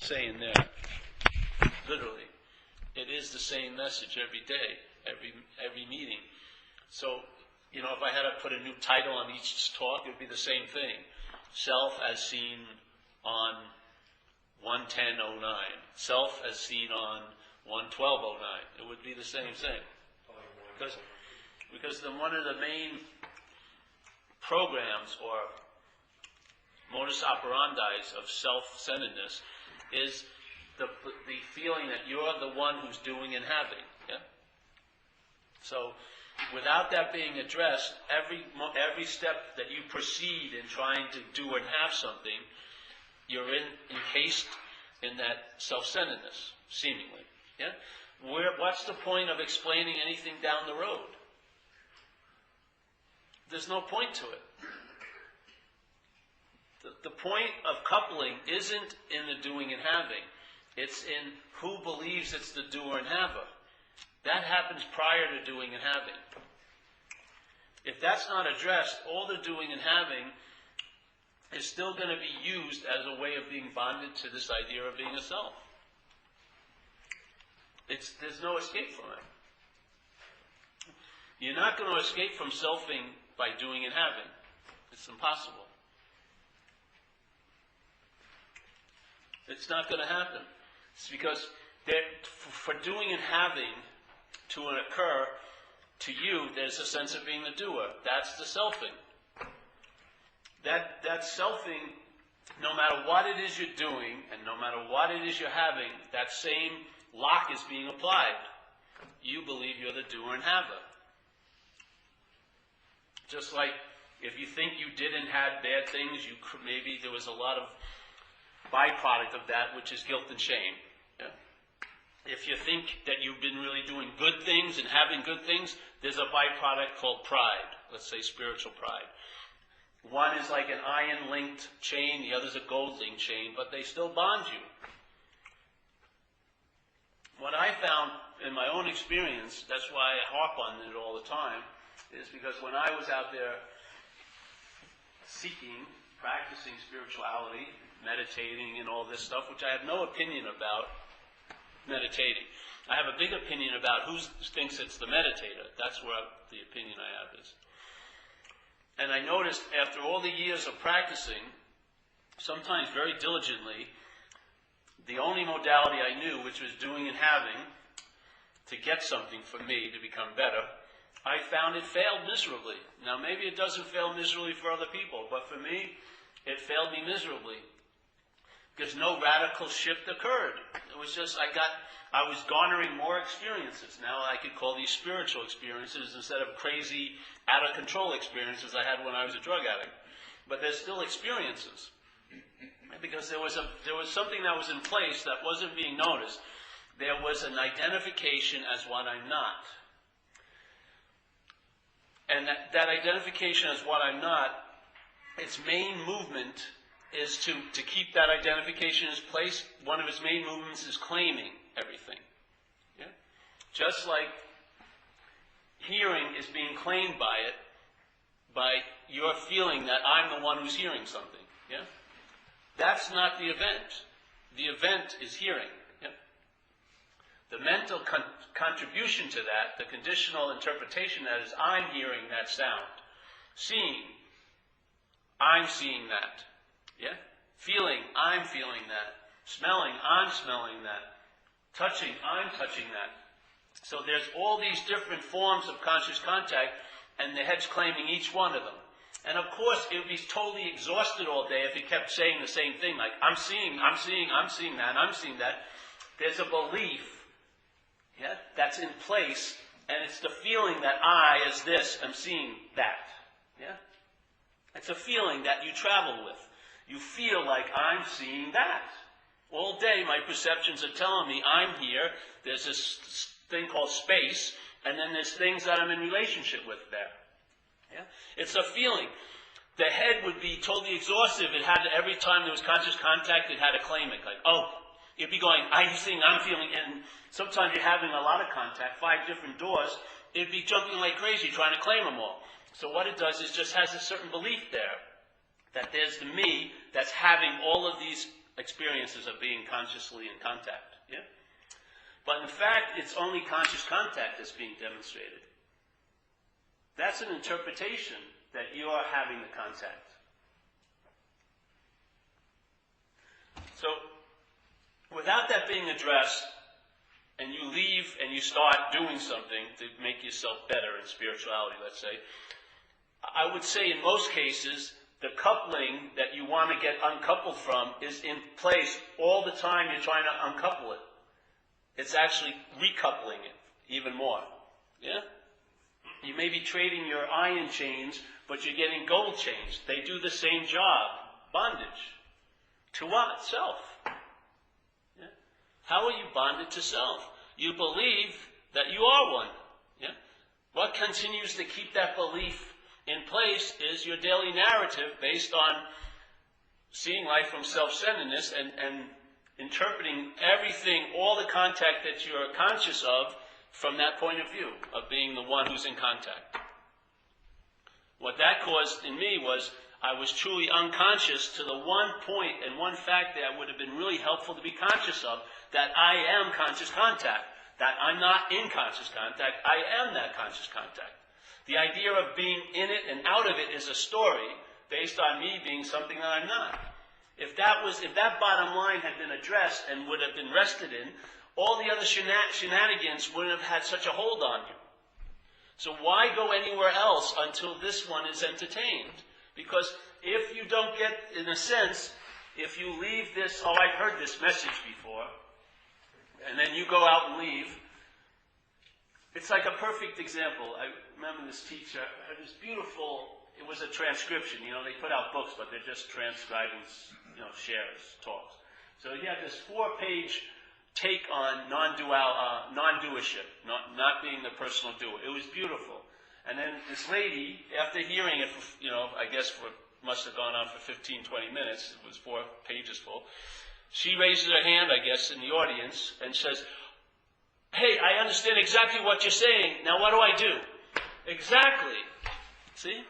saying there, literally, it is the same message every day, every meeting. So, if I had to put a new title on each talk, it would be the same thing. Self as seen on 110.09. Self as seen on 112.09. It would be the same thing. Because one of the main programs or modus operandi of self-centeredness is the feeling that you're the one who's doing and having. Yeah? So, without that being addressed, every step that you proceed in trying to do and have something, you're encased in that self-centeredness, seemingly. Yeah? What's the point of explaining anything down the road? There's no point to it. The point of coupling isn't in the doing and having. It's in who believes it's the doer and haver. That happens prior to doing and having. If that's not addressed, all the doing and having is still going to be used as a way of being bonded to this idea of being a self. There's no escape from it. You're not going to escape from selfing by doing and having. It's impossible. It's not going to happen. It's because for doing and having to occur, to you, there's a sense of being the doer. That's the selfing. That selfing, no matter what it is you're doing, and no matter what it is you're having, that same lock is being applied. You believe you're the doer and haver. Just like if you think you did and had bad things, maybe there was a lot of byproduct of that, which is guilt and shame. Yeah? If you think that you've been really doing good things and having good things, there's a byproduct called pride. Let's say spiritual pride. One is like an iron-linked chain, the other's a gold-linked chain, but they still bond you. What I found in my own experience, that's why I harp on it all the time, is because when I was out there seeking, practicing spirituality, meditating and all this stuff, which I have no opinion about meditating. I have a big opinion about who thinks it's the meditator. That's where the opinion I have is. And I noticed after all the years of practicing, sometimes very diligently, the only modality I knew, which was doing and having, to get something for me to become better, I found it failed miserably. Now maybe it doesn't fail miserably for other people, but for me, it failed me miserably. Because no radical shift occurred. It was just, I was garnering more experiences. Now I could call these spiritual experiences instead of crazy, out-of-control experiences I had when I was a drug addict. But there's still experiences. Because there was something that was in place that wasn't being noticed. There was an identification as what I'm not. And that identification as what I'm not, its main movement is to keep that identification in place. One of its main movements is claiming everything. Yeah? Just like hearing is being claimed by your feeling that I'm the one who's hearing something. Yeah? That's not the event. The event is hearing. Yeah? The mental contribution to that, the conditional interpretation that is, I'm hearing that sound. Seeing, I'm seeing that. Yeah? Feeling, I'm feeling that. Smelling, I'm smelling that. Touching, I'm touching that. So there's all these different forms of conscious contact, and the head's claiming each one of them. And of course, it would be totally exhausted all day if he kept saying the same thing, like, I'm seeing that. There's a belief, yeah, that's in place, and it's the feeling that I, as this, am seeing that. Yeah? It's a feeling that you travel with. You feel like I'm seeing that. All day my perceptions are telling me I'm here. There's this thing called space, and then there's things that I'm in relationship with there. Yeah? It's a feeling. The head would be totally exhaustive. It had to, every time there was conscious contact, it had to claim it. Like, it'd be going, I'm seeing, I'm feeling, and sometimes you're having a lot of contact, 5 different doors, it'd be jumping like crazy trying to claim them all. So what it does is just has a certain belief there, that there's the me that's having all of these experiences of being consciously in contact. Yeah? But in fact, it's only conscious contact that's being demonstrated. That's an interpretation that you are having the contact. So, without that being addressed, and you leave and you start doing something to make yourself better in spirituality, let's say, I would say in most cases, the coupling that you want to get uncoupled from is in place all the time you're trying to uncouple it. It's actually recoupling it even more. Yeah? You may be trading your iron chains, but you're getting gold chains. They do the same job. Bondage. To what? Self. Yeah? How are you bonded to self? You believe that you are one. Yeah? What continues to keep that belief in place is your daily narrative based on seeing life from self-centeredness and interpreting everything, all the contact that you're conscious of from that point of view, of being the one who's in contact. What that caused in me was I was truly unconscious to the one point and one fact that would have been really helpful to be conscious of, that I am conscious contact, that I'm not in conscious contact, I am that conscious contact. The idea of being in it and out of it is a story based on me being something that I'm not. If that bottom line had been addressed and would have been rested in, all the other shenanigans wouldn't have had such a hold on you. So why go anywhere else until this one is entertained? Because if you don't get, in a sense, if you leave this, oh, I've heard this message before, and then you go out and leave, it's like a perfect example. I remember this teacher had this beautiful, it was a transcription, they put out books, but they're just transcribing, shares, talks. So he had this 4-page take on non-doership, not being the personal doer. It was beautiful. And then this lady, after hearing it, I guess must have gone on for 15, 20 minutes, it was 4 pages full, she raises her hand, I guess, in the audience and says, "Hey, I understand exactly what you're saying. Now what do I do?" Exactly. See?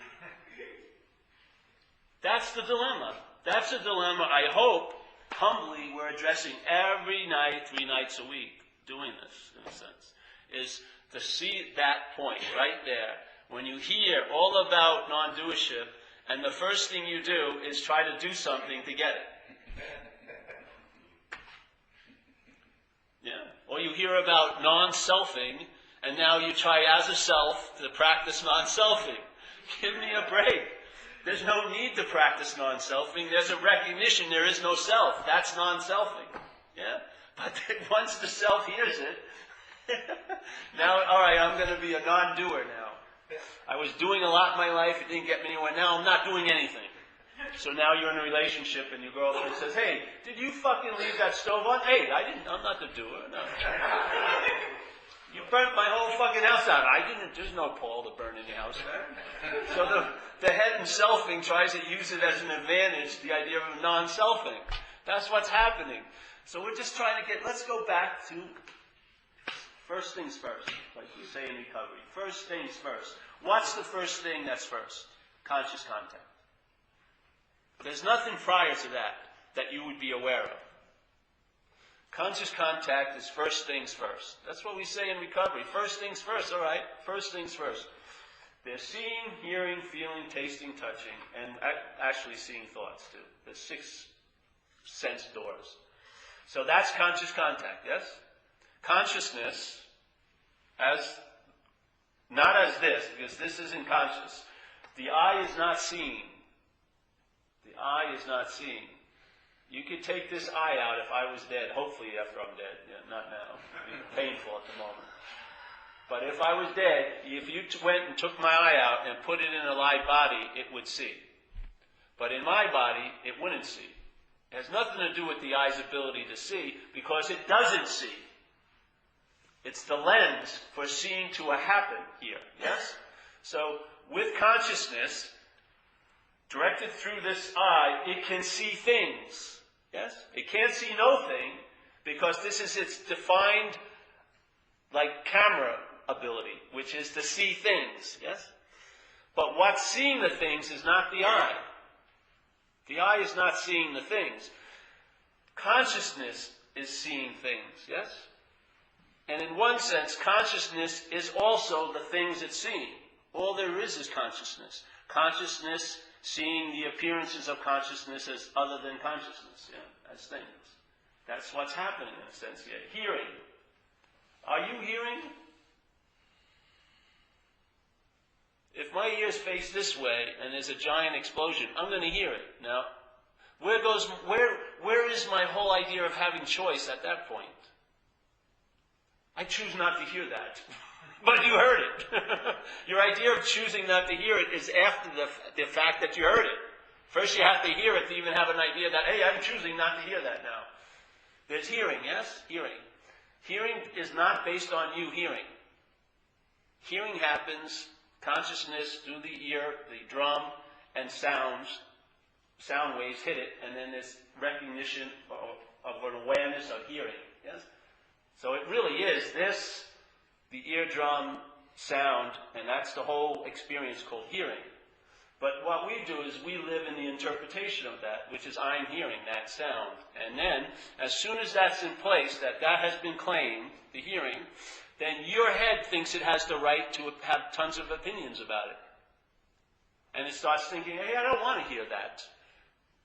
That's the dilemma. That's a dilemma I hope, humbly, we're addressing every night, 3 nights a week, doing this, in a sense, is to see that point right there. When you hear all about non-doership, and the first thing you do is try to do something to get it. Yeah. Or you hear about non-selfing, and now you try as a self to practice non-selfing. Give me a break. There's no need to practice non-selfing. There's a recognition there is no self. That's non-selfing. Yeah? But once the self hears it, now, all right, I'm going to be a non-doer now. I was doing a lot in my life. It didn't get me anywhere. Now I'm not doing anything. So now you're in a relationship and your girlfriend says, "Hey, did you fucking leave that stove on?" "Hey, I didn't. I'm not the doer. No. You burnt my whole fucking house out." "I didn't. There's no Paul to burn in your house." So the head and selfing tries to use it as an advantage, the idea of non-selfing. That's what's happening. So we're just trying to let's go back to first things first, like we say in recovery. First things first. What's the first thing that's first? Conscious contact. There's nothing prior to that you would be aware of. Conscious contact is first things first. That's what we say in recovery. First things first, all right? First things first. They're seeing, hearing, feeling, tasting, touching, and actually seeing thoughts too. There's 6 sense doors. So that's conscious contact, yes? Consciousness, not as this, because this isn't conscious. The eye is not seeing. The eye is not seeing. You could take this eye out if I was dead, hopefully after I'm dead. Yeah, not now. It'd be painful at the moment. But if I was dead, if you went and took my eye out and put it in a live body, it would see. But in my body, it wouldn't see. It has nothing to do with the eye's ability to see, because it doesn't see. It's the lens for seeing to happen here, yes? So, with consciousness, directed through this eye, it can see things, yes? It can't see no thing, because this is its defined, camera ability, which is to see things, yes? But what's seeing the things is not the eye. The eye is not seeing the things. Consciousness is seeing things, yes? And in one sense, consciousness is also the things it's seeing. All there is consciousness. Consciousness seeing the appearances of consciousness as other than consciousness, as things. That's what's happening in a sense here. Hearing. Are you hearing? If my ears face this way and there's a giant explosion, I'm going to hear it. Now, where is my whole idea of having choice at that point? I choose not to hear that. But you heard it. Your idea of choosing not to hear it is after the fact that you heard it. First you have to hear it to even have an idea that, hey, I'm choosing not to hear that now. There's hearing, yes? Hearing. Hearing is not based on you hearing. Hearing happens, consciousness through the ear, the drum, and sound waves hit it, and then there's recognition of an awareness of hearing, yes? So it really is this, the eardrum sound, and that's the whole experience called hearing. But what we do is we live in the interpretation of that, which is I'm hearing that sound. And then, as soon as that's in place, that has been claimed, the hearing, then your head thinks it has the right to have tons of opinions about it. And it starts thinking, hey, I don't want to hear that.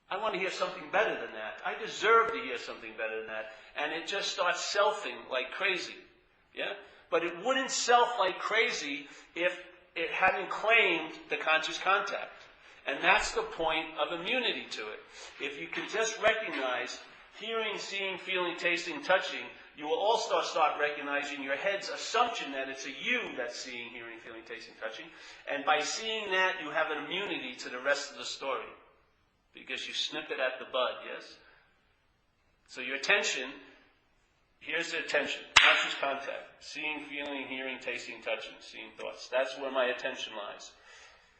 I want to hear something better than that. I deserve to hear something better than that. And it just starts selfing like crazy. Yeah? But it wouldn't self like crazy if it hadn't claimed the conscious contact. And that's the point of immunity to it. If you can just recognize hearing, seeing, feeling, tasting, touching, you will also start recognizing your head's assumption that it's a you that's seeing, hearing, feeling, tasting, touching. And by seeing that, you have an immunity to the rest of the story. Because you snip it at the bud, yes? So your attention, here's the attention, conscious contact. Seeing, feeling, hearing, tasting, touching, seeing thoughts. That's where my attention lies.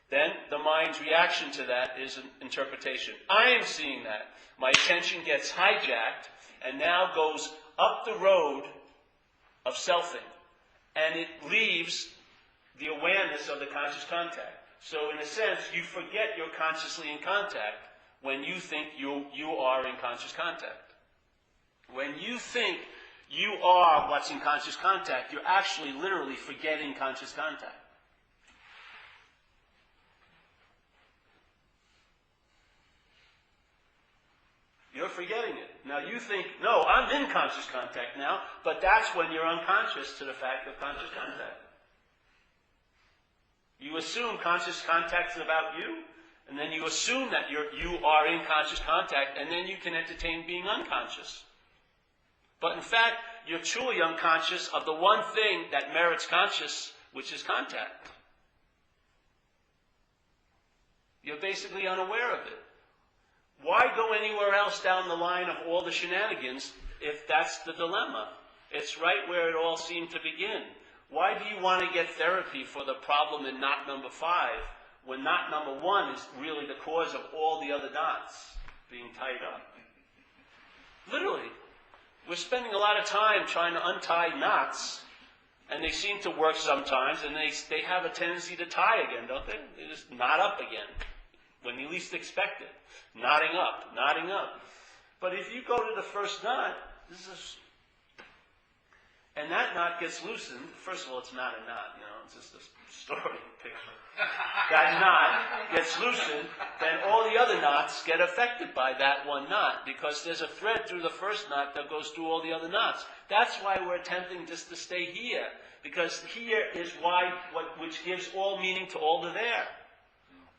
Then the mind's reaction to that is an interpretation. I am seeing that. My attention gets hijacked and now goes up the road of selfing. And it leaves the awareness of the conscious contact. So in a sense, you forget you're consciously in contact when you think you are in conscious contact. When you think you are what's in conscious contact, you're actually literally forgetting conscious contact. You're forgetting it. Now you think, no, I'm in conscious contact now, but that's when you're unconscious to the fact of conscious contact. You assume conscious contact is about you, and then you assume that you are in conscious contact, and then you can entertain being unconscious. But in fact, you're truly unconscious of the one thing that merits conscious, which is contact. You're basically unaware of it. Why go anywhere else down the line of all the shenanigans if that's the dilemma? It's right where it all seemed to begin. Why do you want to get therapy for the problem in knot number 5 when knot number 1 is really the cause of all the other knots being tied up? Literally. We're spending a lot of time trying to untie knots, and they seem to work sometimes, and they have a tendency to tie again, don't they? They just knot up again when you least expect it. Knotting up. But if you go to the first knot, and that knot gets loosened. First of all, it's not a knot, it's just a story picture. That knot gets loosened, then all the other knots get affected by that one knot, because there's a thread through the first knot that goes through all the other knots. That's why we're attempting just to stay here, because here is which gives all meaning to all the there.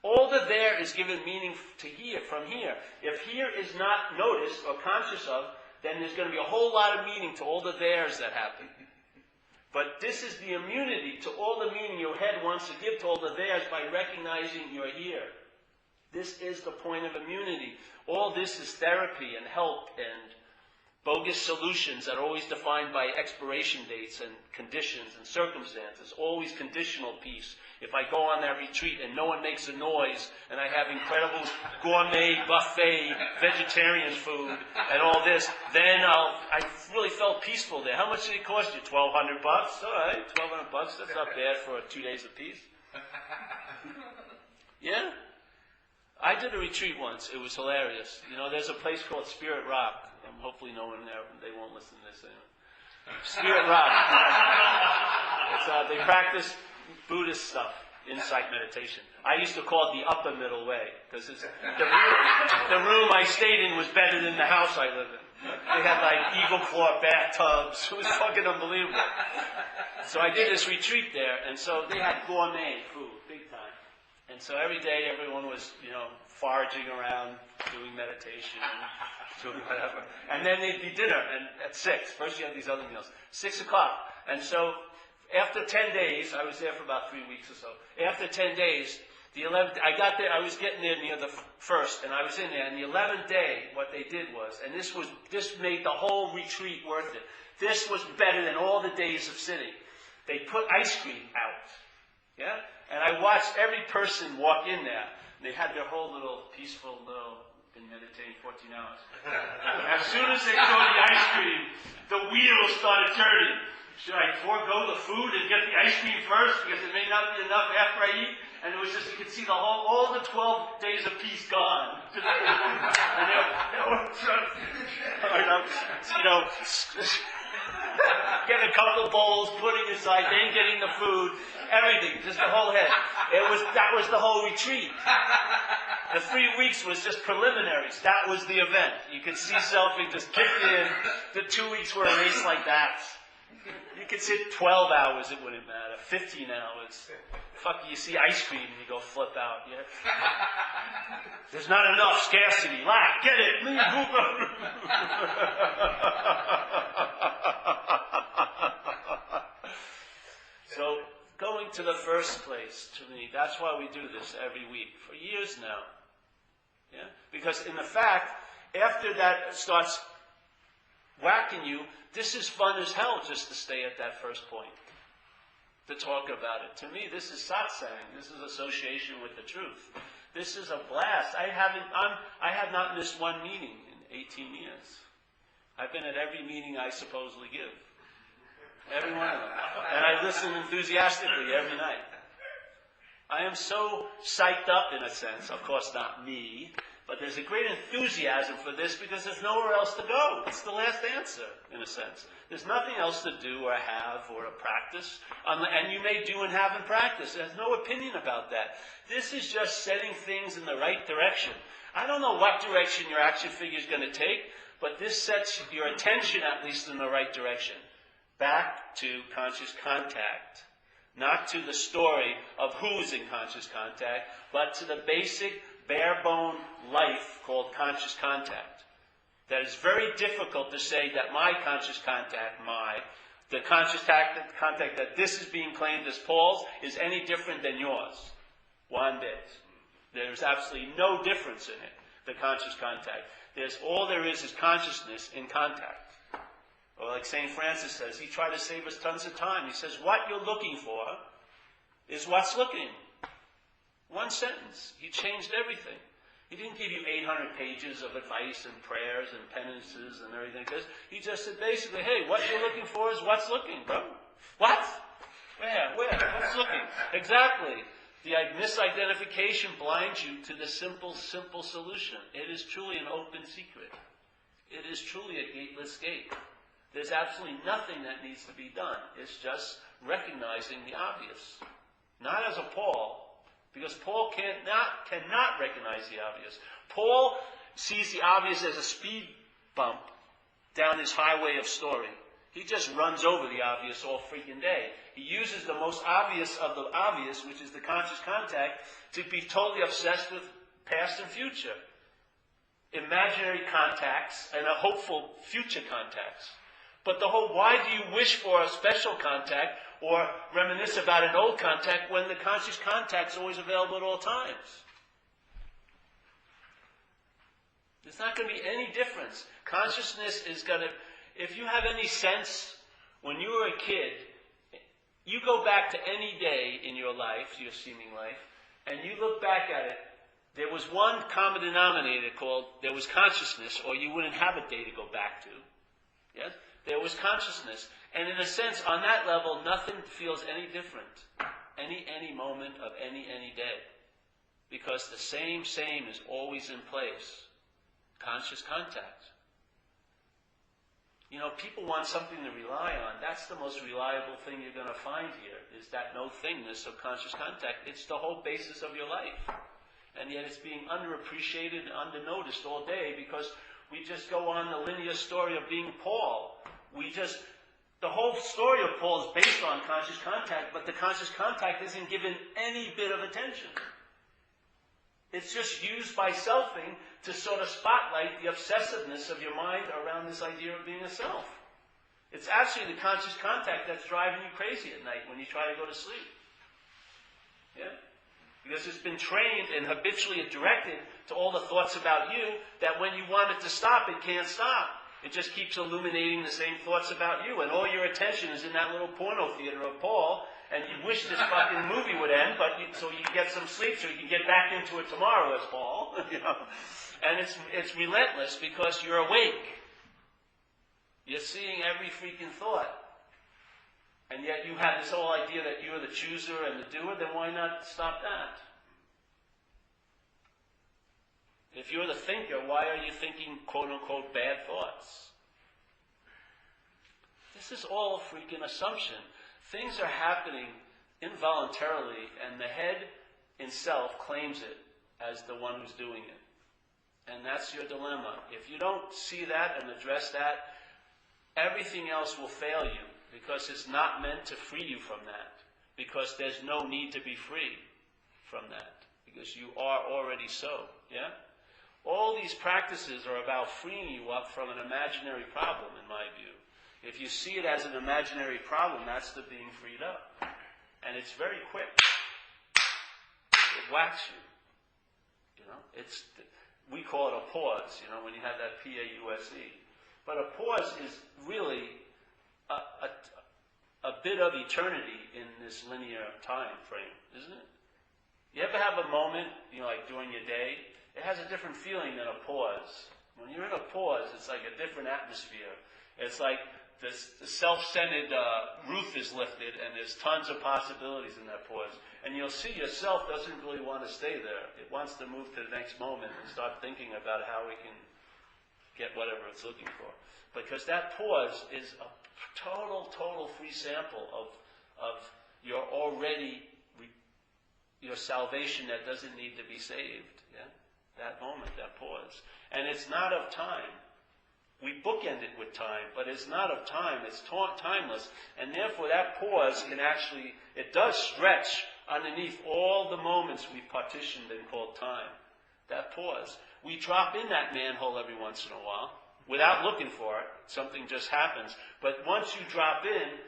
All the there is given meaning to here, from here. If here is not noticed or conscious of, then there's going to be a whole lot of meaning to all the there's that happen. But this is the immunity to all the meaning your head wants to give to all the there's by recognizing you're here. This is the point of immunity. All this is therapy and help and bogus solutions that are always defined by expiration dates and conditions and circumstances. Always conditional peace. If I go on that retreat and no one makes a noise and I have incredible gourmet buffet vegetarian food and all this, then I really felt peaceful there. How much did it cost you? $1,200? All right, $1,200. That's not bad for 2 days of peace. Yeah? I did a retreat once. It was hilarious. There's a place called Spirit Rock. and hopefully no one there, they won't listen to this anyway. Spirit Rock. They practice Buddhist stuff, insight meditation. I used to call it the upper middle way, because the room I stayed in was better than the house I lived in. They had like eagle claw bathtubs. It was fucking unbelievable. So I did this retreat there, and so they had gourmet food, big time. And so every day everyone was, foraging around, doing meditation, doing whatever. And then they'd be dinner, and at 6. First you have these other meals. 6 o'clock. And so after 10 days, I was there for about 3 weeks or so. After 10 days, the 11th, I got there, I was getting there near the first, and I was in there, and the 11th day, what they did was, and this made the whole retreat worth it. This was better than all the days of sitting. They put ice cream out. Yeah? And I watched every person walk in there. They had their whole little peaceful been meditating 14 hours. As soon as they saw the ice cream, the wheels started turning. Should I forego the food and get the ice cream first because it may not be enough after I eat? And it was just, you could see all the 12 days of peace gone. And they were getting a couple of bowls, putting aside, then getting the food, everything, just the whole head. That was the whole retreat. The 3 weeks was just preliminaries. That was the event. You could see something just kicked in. The 2 weeks were a race like that. You could sit 12 hours, it wouldn't matter. 15 hours. You see ice cream and you go flip out. Yeah? There's not enough scarcity. Lack, get it. So, going to the first place, to me, that's why we do this every week, for years now. Yeah? Because in the fact, after that starts whacking you, this is fun as hell just to stay at that first point, to talk about it. To me, this is satsang. This is association with the truth. This is a blast. I have not missed one meeting in 18 years. I've been at every meeting I supposedly give. Every one of them. And I listen enthusiastically every night. I am so psyched up in a sense, of course not me, but there's a great enthusiasm for this because there's nowhere else to go. It's the last answer, in a sense. There's nothing else to do or have or to practice. And you may do and have and practice. There's no opinion about that. This is just setting things in the right direction. I don't know what direction your action figure is going to take, but this sets your attention at least in the right direction. Back to conscious contact. Not to the story of who's in conscious contact, but to the basic, bare-bone life called conscious contact. That is very difficult to say that my conscious contact, the conscious contact that this is being claimed as Paul's, is any different than yours. One bit. There's absolutely no difference in it, the conscious contact. All there is consciousness in contact. Or like St. Francis says, he tried to save us tons of time. He says, what you're looking for is what's looking. One sentence. He changed everything. He didn't give you 800 pages of advice and prayers and penances and everything. He just said basically, hey, what you're looking for is what's looking, bro. What? Where? What's looking? Exactly. The misidentification blinds you to the simple solution. It is truly an open secret. It is truly a gateless gate. There's absolutely nothing that needs to be done. It's just recognizing the obvious. Not as a Paul, because Paul cannot recognize the obvious. Paul sees the obvious as a speed bump down his highway of story. He just runs over the obvious all freaking day. He uses the most obvious of the obvious, which is the conscious contact, to be totally obsessed with past and future. Imaginary contacts and a hopeful future contacts. But why do you wish for a special contact or reminisce about an old contact when the conscious contact is always available at all times? There's not going to be any difference. Consciousness is going to, if you have any sense, when you were a kid, you go back to any day in your life, your seeming life, and you look back at it, there was one common denominator called, there was consciousness, or you wouldn't have a day to go back to. Yes? There was consciousness. And in a sense, on that level, nothing feels any different. Any moment of any day. Because the same is always in place. Conscious contact. You know, people want something to rely on. That's the most reliable thing you're going to find here, is that no thingness of conscious contact. It's the whole basis of your life. And yet it's being underappreciated and undernoticed all day because we just go on the linear story of being Paul. The whole story of Paul is based on conscious contact, but the conscious contact isn't given any bit of attention. It's just used by selfing to sort of spotlight the obsessiveness of your mind around this idea of being a self. It's actually the conscious contact that's driving you crazy at night when you try to go to sleep. Yeah? Because it's been trained and habitually directed to all the thoughts about you that when you want it to stop, it can't stop. It just keeps illuminating the same thoughts about you, and all your attention is in that little porno theater of Paul, and you wish this fucking movie would end, so you get some sleep so you can get back into it tomorrow as Paul, you know. And it's relentless because you're awake. You're seeing every freaking thought. And yet you have this whole idea that you're the chooser and the doer, then why not stop that? If you're the thinker, why are you thinking quote-unquote bad thoughts? This is all a freaking assumption. Things are happening involuntarily, and the head in self claims it as the one who's doing it. And that's your dilemma. If you don't see that and address that, everything else will fail you, because it's not meant to free you from that. Because there's no need to be free from that. Because you are already so. Yeah? All these practices are about freeing you up from an imaginary problem, in my view. If you see it as an imaginary problem, that's the being freed up. And it's very quick. It whacks you. You know, we call it a pause, you know, when you have that P-A-U-S-E. But a pause is really a bit of eternity in this linear time frame, isn't it? You ever have a moment, you know, like during your day? It has a different feeling than a pause. When you're in a pause, it's like a different atmosphere. It's like the self-centered roof is lifted, and there's tons of possibilities in that pause. And you'll see yourself doesn't really want to stay there. It wants to move to the next moment and start thinking about how it can get whatever it's looking for. Because that pause is a total free sample of your your salvation that doesn't need to be saved. Yeah? That moment, that pause. And it's not of time. We bookend it with time, but it's not of time. It's timeless. And therefore that pause it does stretch underneath all the moments we've partitioned and called time. That pause. We drop in that manhole every once in a while, without looking for it. Something just happens. But once you drop in,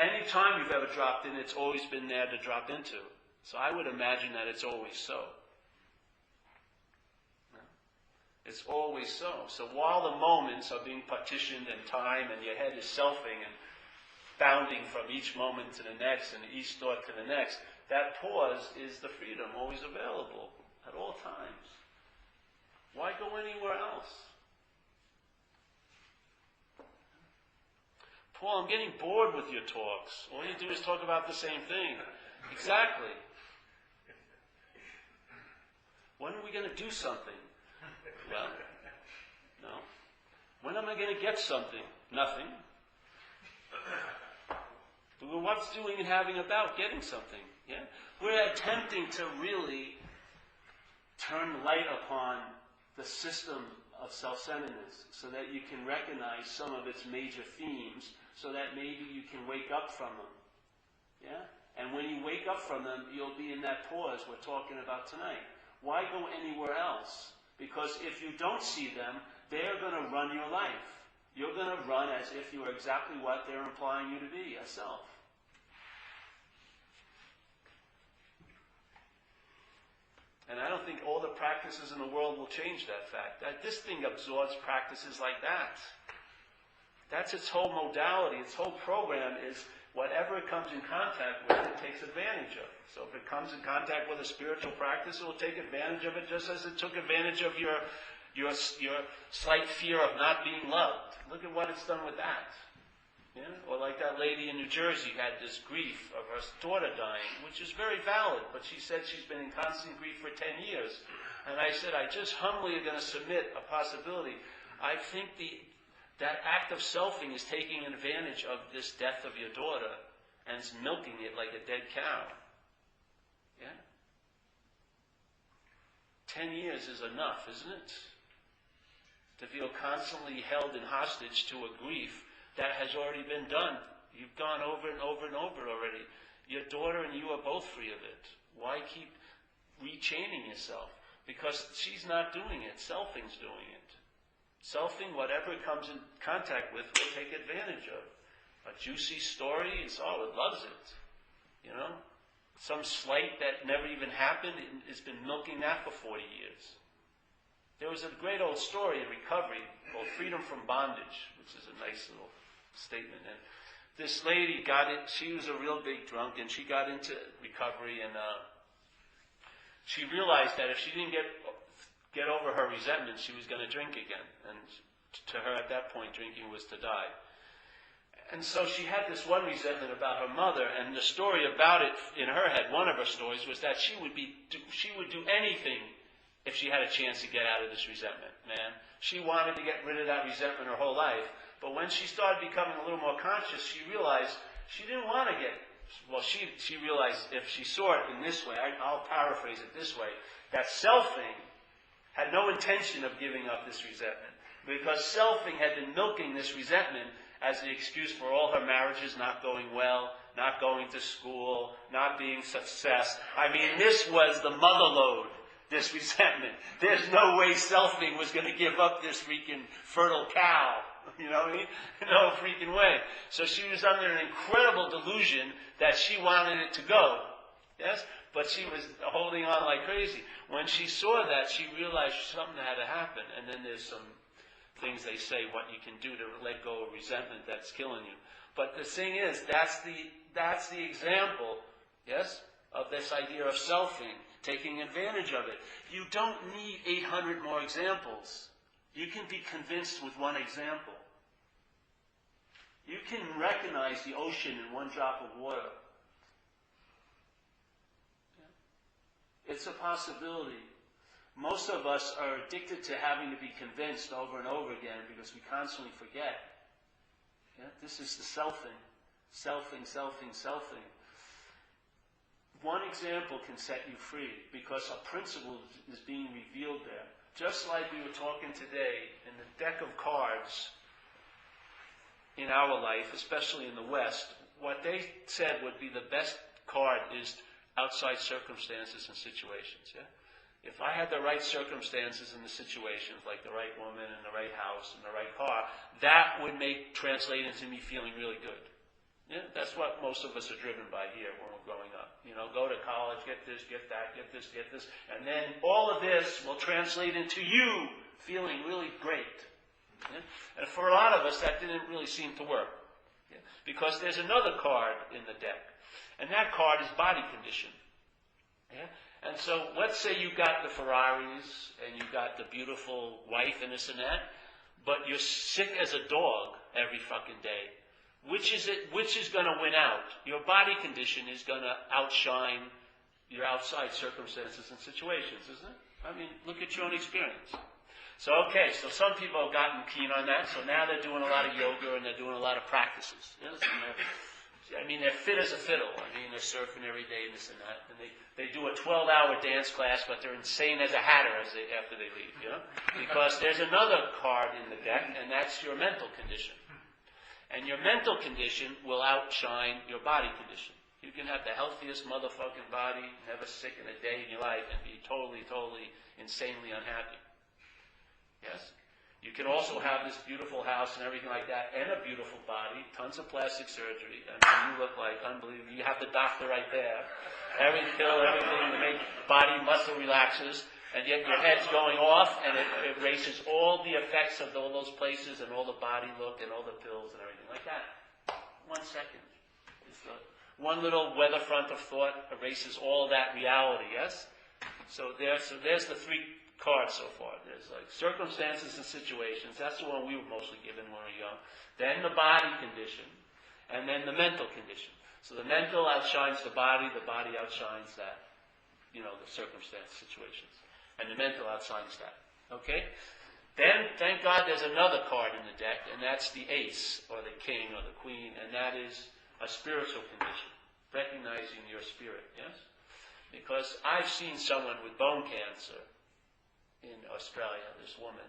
any time you've ever dropped in, it's always been there to drop into. So I would imagine that it's always so. It's always so. So while the moments are being partitioned in time and your head is selfing and bounding from each moment to the next and each thought to the next, that pause is the freedom always available at all times. Why go anywhere else? Paul, I'm getting bored with your talks. All you do is talk about the same thing. Exactly. When are we going to do something? Well, no. When am I going to get something? Nothing. Well, what's doing and having about getting something? Yeah? We're attempting to really turn light upon the system of self-centeredness so that you can recognize some of its major themes so that maybe you can wake up from them. Yeah? And when you wake up from them, you'll be in that pause we're talking about tonight. Why go anywhere else? Because if you don't see them, they're going to run your life. You're going to run as if you are exactly what they're implying you to be, a self. And I don't think all the practices in the world will change that fact. This thing absorbs practices like that. That's its whole modality, its whole program is whatever it comes in contact with, it takes advantage of. So if it comes in contact with a spiritual practice, it will take advantage of it just as it took advantage of your slight fear of not being loved. Look at what it's done with that. Yeah? Or like that lady in New Jersey had this grief of her daughter dying, which is very valid, but she said she's been in constant grief for 10 years. And I said, I just humbly are going to submit a possibility. I think the that act of selfing is taking advantage of this death of your daughter and it's milking it like a dead cow. Yeah? 10 years is enough, isn't it? To feel constantly held in hostage to a grief that has already been done. You've gone over and over and over already. Your daughter and you are both free of it. Why keep rechaining yourself? Because she's not doing it. Selfing's doing it. Selfing, whatever it comes in contact with, will take advantage of. A juicy story, it loves it. You know? Some slight that never even happened, it's been milking that for 40 years. There was a great old story in recovery called Freedom from Bondage, which is a nice little statement. And this lady she was a real big drunk, and she got into recovery, and she realized that if she didn't get over her resentment, she was going to drink again. And to her at that point, drinking was to die. And so she had this one resentment about her mother, and the story about it in her head, one of her stories, was that she would do anything if she had a chance to get out of this resentment, man. She wanted to get rid of that resentment her whole life. But when she started becoming a little more conscious, she realized she didn't want to she realized if she saw it in this way, I'll paraphrase it this way, that selfing had no intention of giving up this resentment. Because selfing had been milking this resentment as the excuse for all her marriages not going well, not going to school, not being success. I mean, this was the mother lode, this resentment. There's no way selfing was going to give up this freaking fertile cow. You know what I mean? No freaking way. So she was under an incredible delusion that she wanted it to go. Yes? But she was holding on like crazy. When she saw that, she realized something had to happen. And then there's some things they say, what you can do to let go of resentment that's killing you. But the thing is, that's the example, yes, of this idea of selfing, taking advantage of it. You don't need 800 more examples. You can be convinced with one example. You can recognize the ocean in one drop of water. It's a possibility. Most of us are addicted to having to be convinced over and over again because we constantly forget. Yeah? This is the selfing. Selfing. One example can set you free because a principle is being revealed there. Just like we were talking today, in the deck of cards in our life, especially in the West, what they said would be the best card is outside circumstances and situations. Yeah? If I had the right circumstances and the situations, like the right woman and the right house and the right car, that would translate into me feeling really good. Yeah? That's what most of us are driven by here when we're growing up. You know, go to college, get this, get that, get this, and then all of this will translate into you feeling really great. Yeah? And for a lot of us, that didn't really seem to work. Yeah? Because there's another card in the deck, and that card is body condition. Yeah? And so let's say you got the Ferraris, and you got the beautiful wife and this and that, but you're sick as a dog every fucking day. Which is going to win out? Your body condition is going to outshine your outside circumstances and situations, isn't it? I mean, look at your own experience. So some people have gotten keen on that, so now they're doing a lot of yoga and they're doing a lot of practices. Yes? And they're fit as a fiddle. I mean, they're surfing every day and this and that. And they do a 12-hour dance class, but they're insane as a hatter after they leave, you know? Because there's another card in the deck, and that's your mental condition. And your mental condition will outshine your body condition. You can have the healthiest motherfucking body, never sick in a day in your life, and be totally, insanely unhappy. Yes? You can also have this beautiful house and everything like that, and a beautiful body, tons of plastic surgery. I mean, you look like unbelievable. You have the doctor right there. Every pill, everything to make body muscle relaxes. And yet your head's going off, and it erases all the effects of all those places and all the body look and all the pills and everything like that. 1 second. One little weather front of thought erases all that reality, yes? So there's the 3 cards so far. There's like circumstances and situations. That's the one we were mostly given when we were young. Then the body condition, and then the mental condition. So the mental outshines the body outshines that, the circumstance, situations. And the mental outshines that. Okay? Then, thank God, there's another card in the deck, and that's the ace, or the king, or the queen, and that is a spiritual condition, recognizing your spirit, yes? Because I've seen someone with bone cancer in Australia, this woman.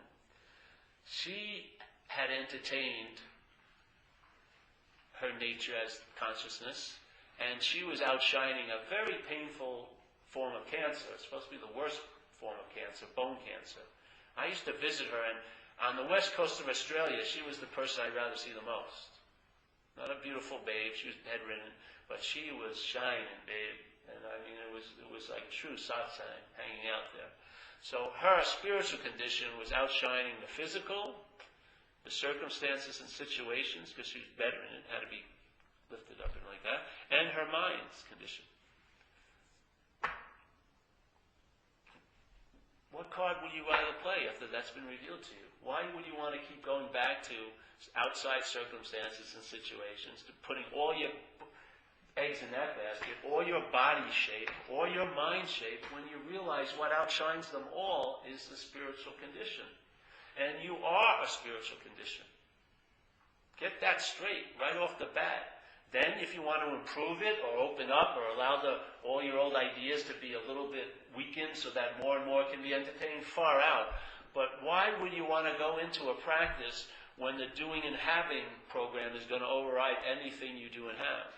She had entertained her nature as consciousness, and she was outshining a very painful form of cancer. It's supposed to be the worst form of cancer, bone cancer. I used to visit her, and on the west coast of Australia, she was the person I'd rather see the most. Not a beautiful babe, she was bedridden, but she was shining, babe. And I mean, it was like true satsang hanging out there. So her spiritual condition was outshining the physical, the circumstances and situations, because she was bedridden and had to be lifted up and like that, and her mind's condition. What card would you rather play after that's been revealed to you? Why would you want to keep going back to outside circumstances and situations, to putting all your eggs in that basket, or your body shape, or your mind shape, when you realize what outshines them all is the spiritual condition? And you are a spiritual condition. Get that straight right off the bat. Then if you want to improve it or open up or allow all your old ideas to be a little bit weakened so that more and more can be entertained, far out. But why would you want to go into a practice when the doing and having program is going to override anything you do and have?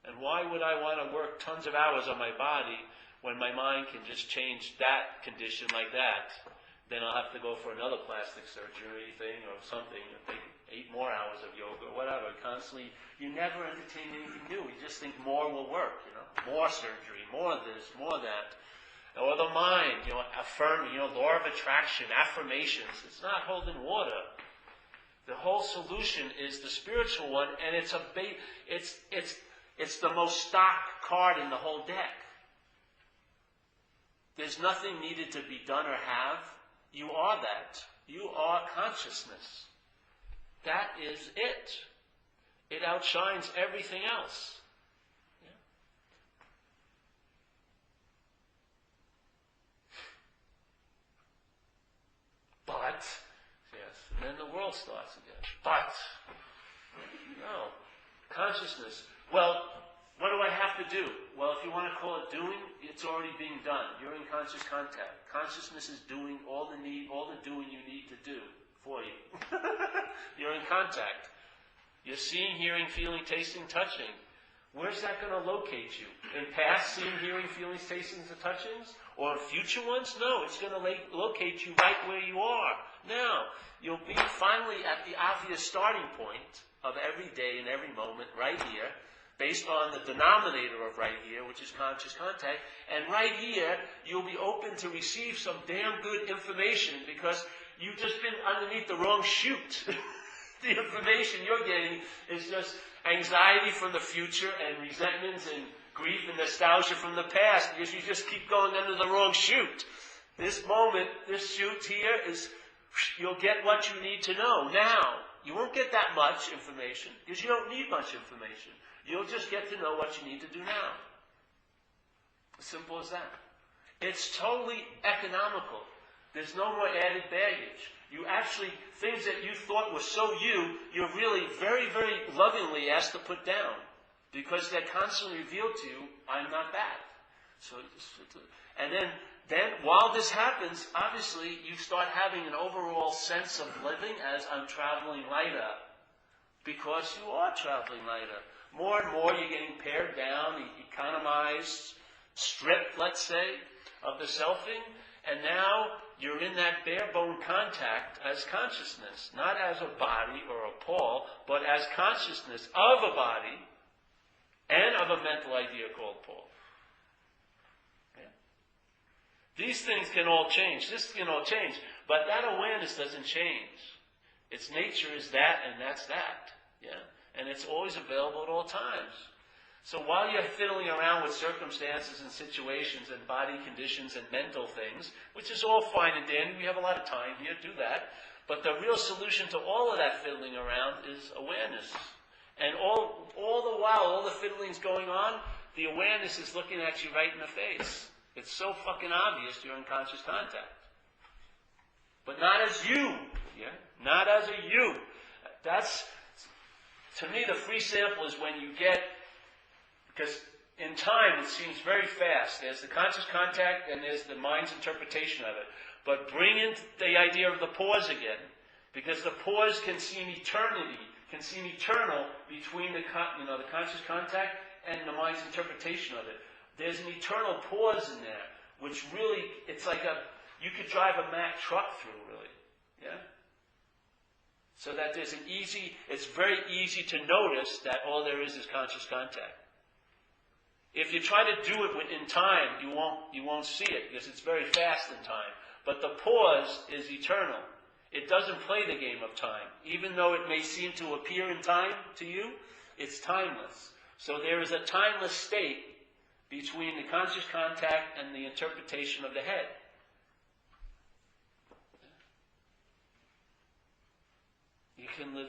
And why would I want to work tons of hours on my body when my mind can just change that condition like that? Then I'll have to go for another plastic surgery thing or something, or take 8 more hours of yoga or whatever. Constantly, you never entertain anything new. You just think more will work, more surgery, more of this, more of that. Or the mind, affirming, law of attraction, affirmations. It's not holding water. The whole solution is the spiritual one, and it's the most stock card in the whole deck. There's nothing needed to be done or have. You are that. You are consciousness. That is it. It outshines everything else. Yeah. But, yes, and then the world starts again. But, no. Consciousness. Well, what do I have to do? Well, if you want to call it doing, it's already being done. You're in conscious contact. Consciousness is doing all the doing you need to do for you. You're in contact. You're seeing, hearing, feeling, tasting, touching. Where's that going to locate you? In past seeing, hearing, feelings, tastings, and touchings? Or future ones? No, it's going to locate you right where you are. Now, you'll be finally at the obvious starting point of every day and every moment right here, based on the denominator of right here, which is conscious contact. And right here, you'll be open to receive some damn good information, because you've just been underneath the wrong chute. The information you're getting is just anxiety from the future and resentments and grief and nostalgia from the past, because you just keep going under the wrong chute. This moment, this chute here is, you'll get what you need to know now. You won't get that much information, because you don't need much information. You'll just get to know what you need to do now. As simple as that. It's totally economical. There's no more added baggage. You actually, things that you thought were so you're really very, very lovingly asked to put down, because they're constantly revealed to you, I'm not that. So, and then while this happens, obviously you start having an overall sense of living as I'm traveling lighter, because you are traveling lighter. More and more you're getting pared down, economized, stripped, let's say, of the selfing, and now you're in that bare bone contact as consciousness, not as a body or a Paul, but as consciousness of a body and of a mental idea called Paul. Okay? These things can all change. This can all change, but that awareness doesn't change. Its nature is that, and that's that. Yeah. And it's always available at all times. So while you're fiddling around with circumstances and situations and body conditions and mental things, which is all fine and dandy, we have a lot of time here to do that, but the real solution to all of that fiddling around is awareness. And all the while, all the fiddling's going on, the awareness is looking at you right in the face. It's so fucking obvious you're in conscious contact. But not as you. Yeah? Not as a you. That's, to me, the free sample is when you get, because in time it seems very fast. There's the conscious contact and there's the mind's interpretation of it. But bring in the idea of the pause again. Because the pause can seem eternity, can seem eternal between the conscious contact and the mind's interpretation of it. There's an eternal pause in there, which really, it's like you could drive a Mack truck through, really. Yeah? So that there's it's very easy to notice that all there is conscious contact. If you try to do it in time, you won't see it, because it's very fast in time. But the pause is eternal. It doesn't play the game of time. Even though it may seem to appear in time to you, it's timeless. So there is a timeless state between the conscious contact and the interpretation of the head. You can live,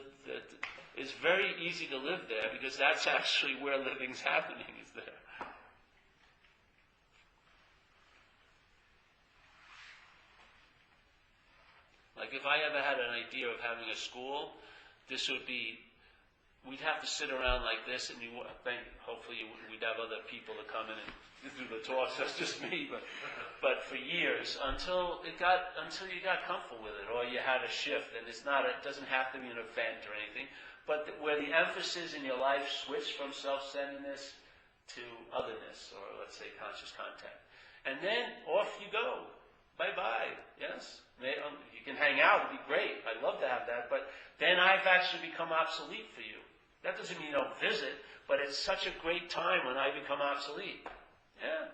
it's very easy to live there, because that's actually where living's happening, is there. Like if I ever had an idea of having a school, this would be, we'd have to sit around like this, and hopefully we'd have other people to come in and do the talks. That's just me, but for years until you got comfortable with it, or you had a shift, and it doesn't have to be an event or anything, but where the emphasis in your life switched from self-centeredness to otherness, or let's say conscious contact, and then off you go. Bye-bye. Yes? You can hang out. It'd be great. I'd love to have that. But then I've actually become obsolete for you. That doesn't mean you don't visit, but it's such a great time when I become obsolete. Yeah.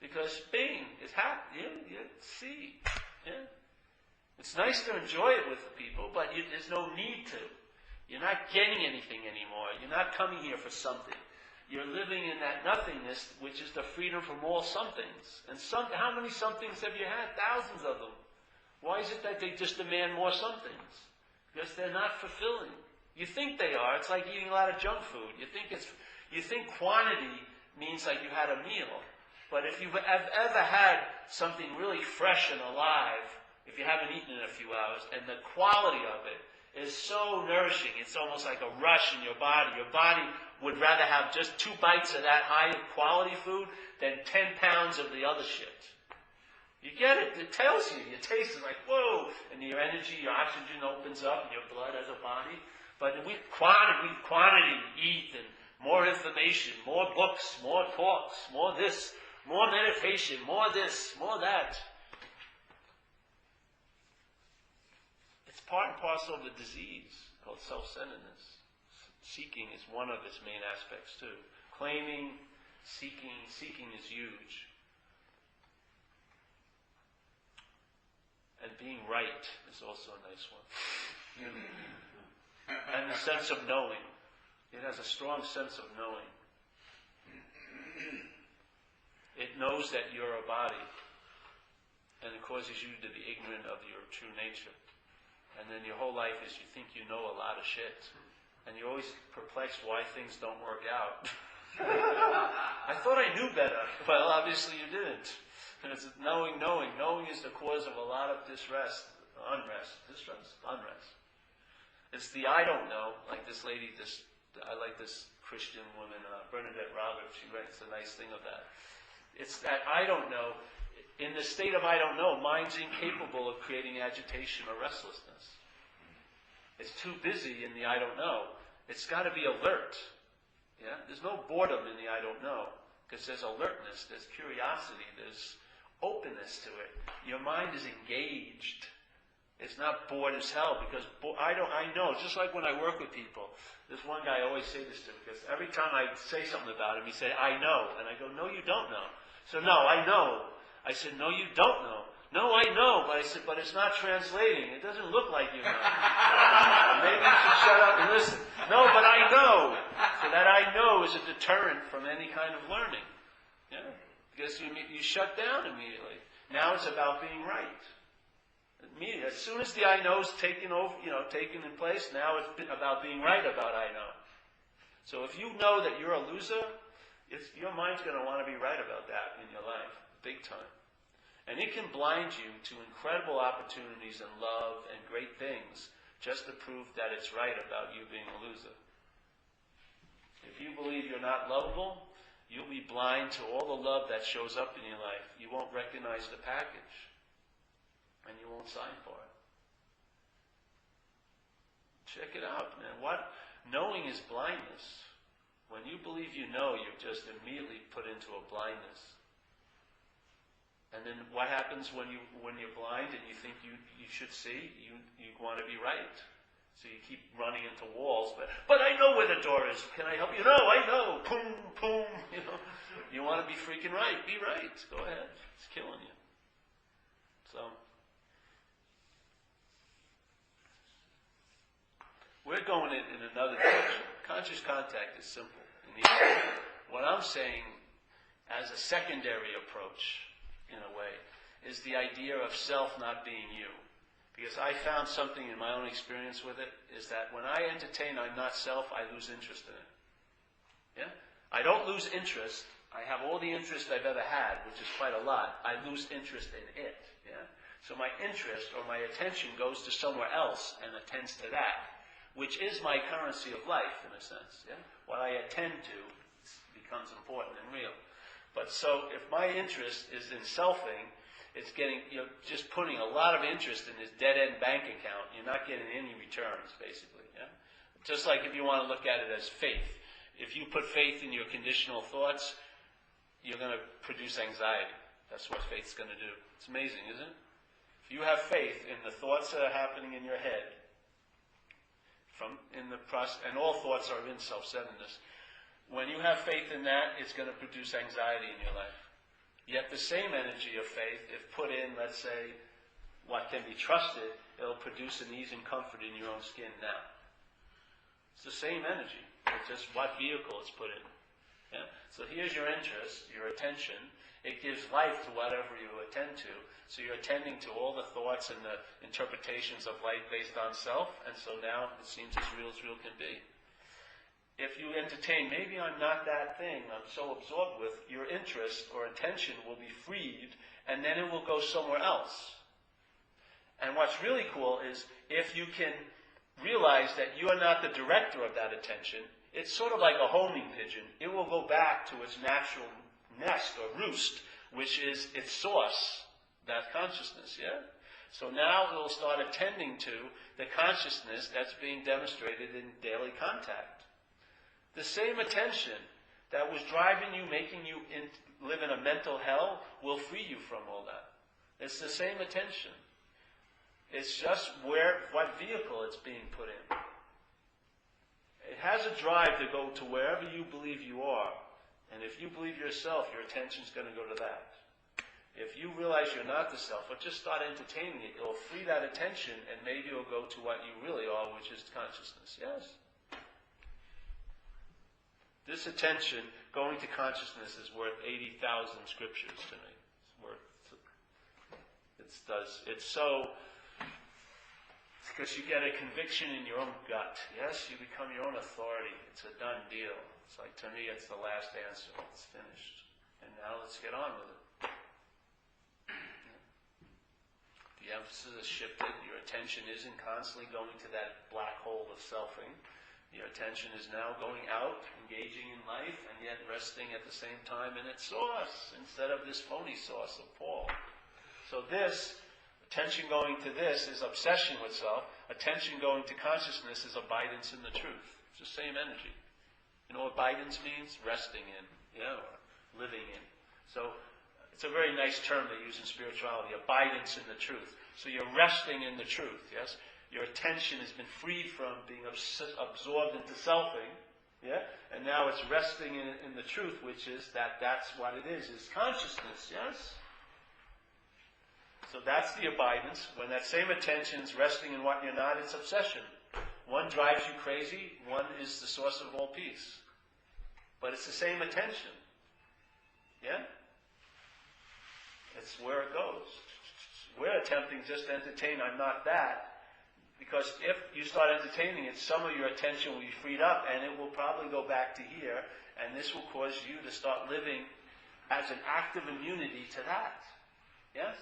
Because being is happy. You see. Yeah. It's nice to enjoy it with people, but there's no need to. You're not getting anything anymore. You're not coming here for something. You're living in that nothingness, which is the freedom from all somethings. And how many somethings have you had? Thousands of them. Why is it that they just demand more somethings? Because they're not fulfilling. You think they are. It's like eating a lot of junk food. You think quantity means like you had a meal. But if you've ever had something really fresh and alive, if you haven't eaten in a few hours, and the quality of it is so nourishing, it's almost like a rush in your body. Your body would rather have just 2 bites of that high quality food than 10 pounds of the other shit. You get it. It tells you. Your taste is like, whoa. And your energy, your oxygen opens up, and your blood has a body. But with quantity, eat, and more information, more books, more talks, more this, more meditation, more this, more that. It's part and parcel of a disease called self-centeredness. Seeking is one of its main aspects too. Claiming, seeking is huge. And being right is also a nice one. And the sense of knowing. It has a strong sense of knowing. It knows that you're a body, and it causes you to be ignorant of your true nature. And then your whole life is you think you know a lot of shit. And you're always perplexed why things don't work out. I thought I knew better. Well, obviously you didn't. And it's knowing. Knowing is the cause of a lot of unrest. It's the I don't know. Like this lady, I like this Christian woman, Bernadette Roberts. She writes a nice thing of that. It's that I don't know. In the state of I don't know, mind's incapable of creating agitation or restlessness. It's too busy in the I don't know. It's got to be alert. Yeah? There's no boredom in the I don't know. Because there's alertness, there's curiosity, there's openness to it. Your mind is engaged. It's not bored as hell, because I know, just like when I work with people, there's one guy I always say this to, because every time I say something about him, he say, I know. And I go, no, you don't know. So, no, I know. I said, no, you don't know. No, I know, but I said, but it's not translating. It doesn't look like you know. Maybe you should shut up and listen. No, but I know. So that I know is a deterrent from any kind of learning. Yeah? Because you shut down immediately. Now it's about being right. Immediately, as soon as the I know is taken in place, now it's about being right about I know. So if you know that you're a loser, your mind's going to want to be right about that in your life. big time. And it can blind you to incredible opportunities and love and great things just to prove that it's right about you being a loser. If you believe you're not lovable, you'll be blind to all the love that shows up in your life. You won't recognize the package, and you won't sign for it. Check it out, man. Knowing is blindness. When you believe you know, you're just immediately put into a blindness. And then what happens when you're blind and you think you should see? You want to be right. So you keep running into walls, but I know where the door is. Can I help you? No, I know. Boom, boom. You want to be freaking right. Be right. Go ahead. It's killing you. So we're going in another direction. Conscious contact is simple. What I'm saying as a secondary approach, in a way, is the idea of self not being you. Because I found something in my own experience with it, is that when I entertain I'm not self, I lose interest in it. Yeah? I don't lose interest. I have all the interest I've ever had, which is quite a lot. I lose interest in it. Yeah? So my interest or my attention goes to somewhere else and attends to that, which is my currency of life, in a sense. Yeah? What I attend to becomes important and real. But so if my interest is in selfing, it's getting, you're just putting a lot of interest in this dead-end bank account. You're not getting any returns, basically. Yeah? Just like if you want to look at it as faith. If you put faith in your conditional thoughts, you're going to produce anxiety. That's what faith's going to do. It's amazing, isn't it? If you have faith in the thoughts that are happening in your head, and all thoughts are in self-centeredness, when you have faith in that, it's going to produce anxiety in your life. Yet the same energy of faith, if put in, let's say, what can be trusted, it'll produce an ease and comfort in your own skin now. It's the same energy. It's just what vehicle it's put in. Yeah? So here's your interest, your attention. It gives life to whatever you attend to. So you're attending to all the thoughts and the interpretations of life based on self, and so now it seems as real can be. If you entertain, maybe I'm not that thing I'm so absorbed with, your interest or attention will be freed, and then it will go somewhere else. And what's really cool is if you can realize that you are not the director of that attention, it's sort of like a homing pigeon. It will go back to its natural nest or roost, which is its source, that consciousness, yeah? So now it will start attending to the consciousness that's being demonstrated in daily contact. The same attention that was driving you, making you live in a mental hell, will free you from all that. It's the same attention. It's just what vehicle it's being put in. It has a drive to go to wherever you believe you are. And if you believe yourself, your attention's going to go to that. If you realize you're not the self, or just start entertaining it, it'll free that attention, and maybe it'll go to what you really are, which is consciousness. Yes? This attention, going to consciousness, is worth 80,000 scriptures to me. It's so, because you get a conviction in your own gut. Yes, you become your own authority. It's a done deal. It's like, to me, it's the last answer. It's finished. And now let's get on with it. The emphasis is shifted. Your attention isn't constantly going to that black hole of selfing. Your attention is now going out, engaging in life, and yet resting at the same time in its source, instead of this phony source of Paul. So this, attention going to this, is obsession with self. Attention going to consciousness is abidance in the truth. It's the same energy. You know what abidance means? Resting in, or living in. So it's a very nice term they use in spirituality, abidance in the truth. So you're resting in the truth, yes? Your attention has been freed from being absorbed into selfing, and now it's resting in the truth, which is that's what it is consciousness, yes? So that's the abidance. When that same attention is resting in what you're not, it's obsession. One drives you crazy, one is the source of all peace. But it's the same attention, It's where it goes. We're attempting just to entertain, I'm not that. Because if you start entertaining it, some of your attention will be freed up, and it will probably go back to here, and this will cause you to start living as an active immunity to that. Yes?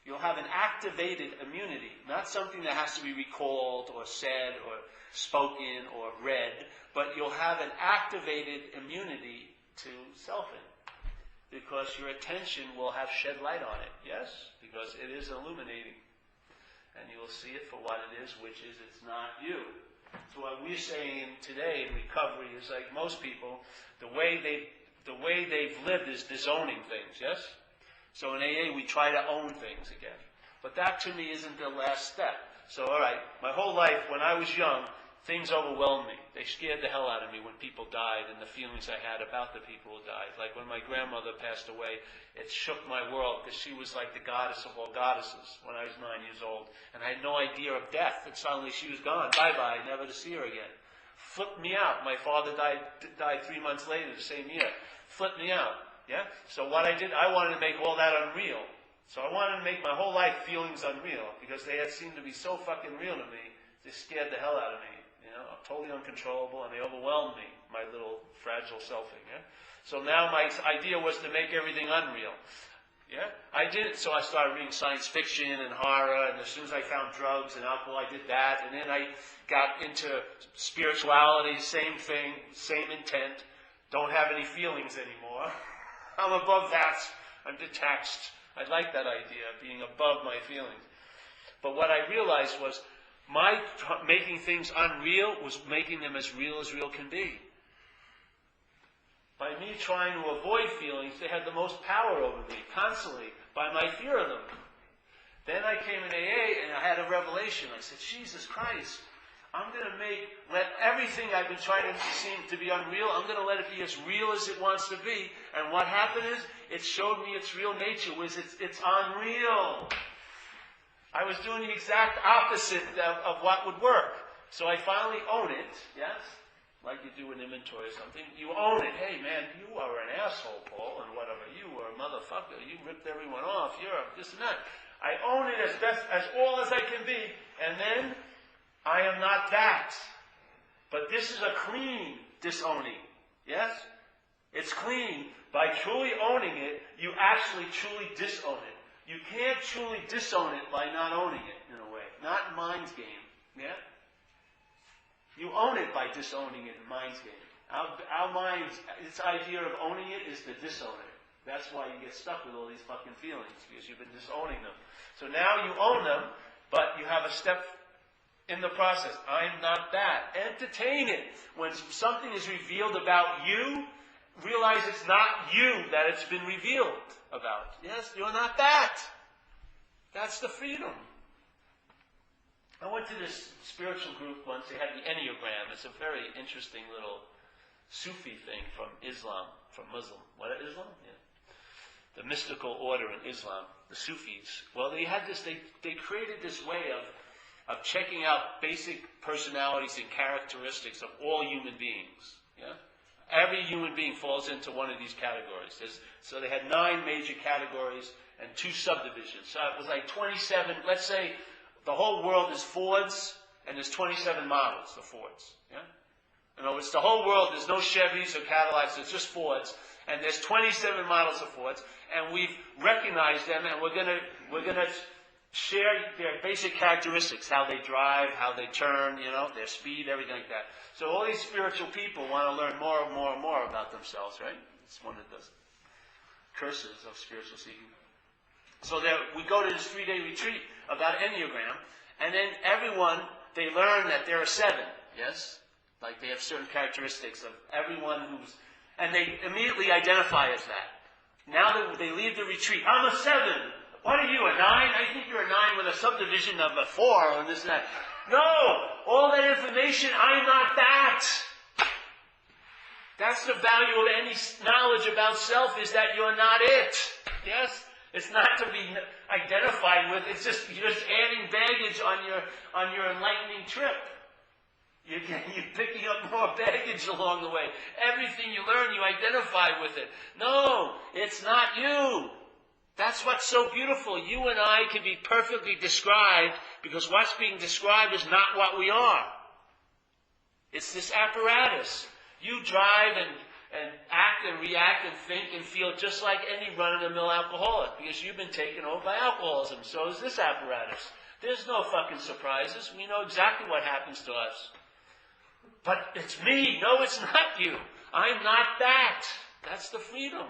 You'll have an activated immunity, not something that has to be recalled or said or spoken or read, but you'll have an activated immunity to selfing because your attention will have shed light on it. Yes? Because it is illuminating. And you will see it for what it is, which is it's not you. So what we're saying today in recovery is like most people, the way they've lived is disowning things, yes? So in AA we try to own things again. But that to me isn't the last step. So alright, my whole life when I was young, things overwhelmed me. They scared the hell out of me when people died and the feelings I had about the people who died. Like when my grandmother passed away, it shook my world because she was like the goddess of all goddesses when I was 9 years old. And I had no idea of death. And suddenly she was gone. Bye-bye, never to see her again. Flipped me out. My father died 3 months later, the same year. Flipped me out. Yeah? So what I did, I wanted to make all that unreal. So I wanted to make my whole life feelings unreal because they had seemed to be so fucking real to me. They scared the hell out of me. You know, totally uncontrollable, and they overwhelmed me, my little fragile selfing. Yeah? So now my idea was to make everything unreal. Yeah? I did it, so I started reading science fiction and horror, and as soon as I found drugs and alcohol, I did that, and then I got into spirituality, same thing, same intent, don't have any feelings anymore. I'm above that. I'm detached. I like that idea, being above my feelings. But what I realized was, my making things unreal was making them as real can be. By me trying to avoid feelings, they had the most power over me, constantly, by my fear of them. Then I came in AA and I had a revelation. I said, Jesus Christ, I'm going to let everything I've been trying to seem to be unreal, I'm going to let it be as real as it wants to be. And what happened is, it showed me its real nature was it's unreal. I was doing the exact opposite of what would work. So I finally own it, yes? Like you do an inventory or something. You own it. Hey man, you are an asshole, Paul, and whatever. You were a motherfucker. You ripped everyone off. You're this and that. I own it as all as I can be, and then I am not that. But this is a clean disowning. Yes? It's clean. By truly owning it, you actually truly disown it. You can't truly disown it by not owning it, in a way. Not mind's game. Yeah? You own it by disowning it in mind's game. Our minds, its idea of owning it is to disown it. That's why you get stuck with all these fucking feelings, because you've been disowning them. So now you own them, but you have a step in the process. I'm not that. Entertain it. When something is revealed about you, realize it's not you that it's been revealed about. Yes, you're not that. That's the freedom. I went to this spiritual group once. They had the Enneagram. It's a very interesting little Sufi thing from Islam, from Muslim. What is Islam? Yeah. The mystical order in Islam, the Sufis. Well, they had this. They created this way of checking out basic personalities and characteristics of all human beings. Yeah. Every human being falls into one of these categories. So they had 9 major categories and 2 subdivisions. So it was like 27, let's say the whole world is Fords, and there's 27 models of Fords. Yeah? In other words, the whole world, there's no Chevys or Cadillacs, it's just Fords, and there's 27 models of Fords, and we've recognized them, and we're gonna share their basic characteristics, how they drive, how they turn, their speed, everything like that. So all these spiritual people want to learn more and more and more about themselves, right? It's one of the curses of spiritual seeking. So we go to this 3-day retreat about Enneagram, and then everyone, they learn that there are 7, yes? Like they have certain characteristics of everyone and they immediately identify as that. Now that they leave the retreat, I'm a 7. What are you, a 9? I think you're a 9 with a subdivision of a 4 and this and that. No! All that information, I'm not that. That's the value of any knowledge about self, is that you're not it. Yes? It's not to be identified with. It's just, you're just adding baggage on your enlightening trip. You're picking up more baggage along the way. Everything you learn, you identify with it. No, it's not you. That's what's so beautiful. You and I can be perfectly described because what's being described is not what we are. It's this apparatus. You drive and and act and react and think and feel just like any run-of-the-mill alcoholic, because you've been taken over by alcoholism. So is this apparatus. There's no fucking surprises. We know exactly what happens to us. But it's me. No, it's not you. I'm not that. That's the freedom.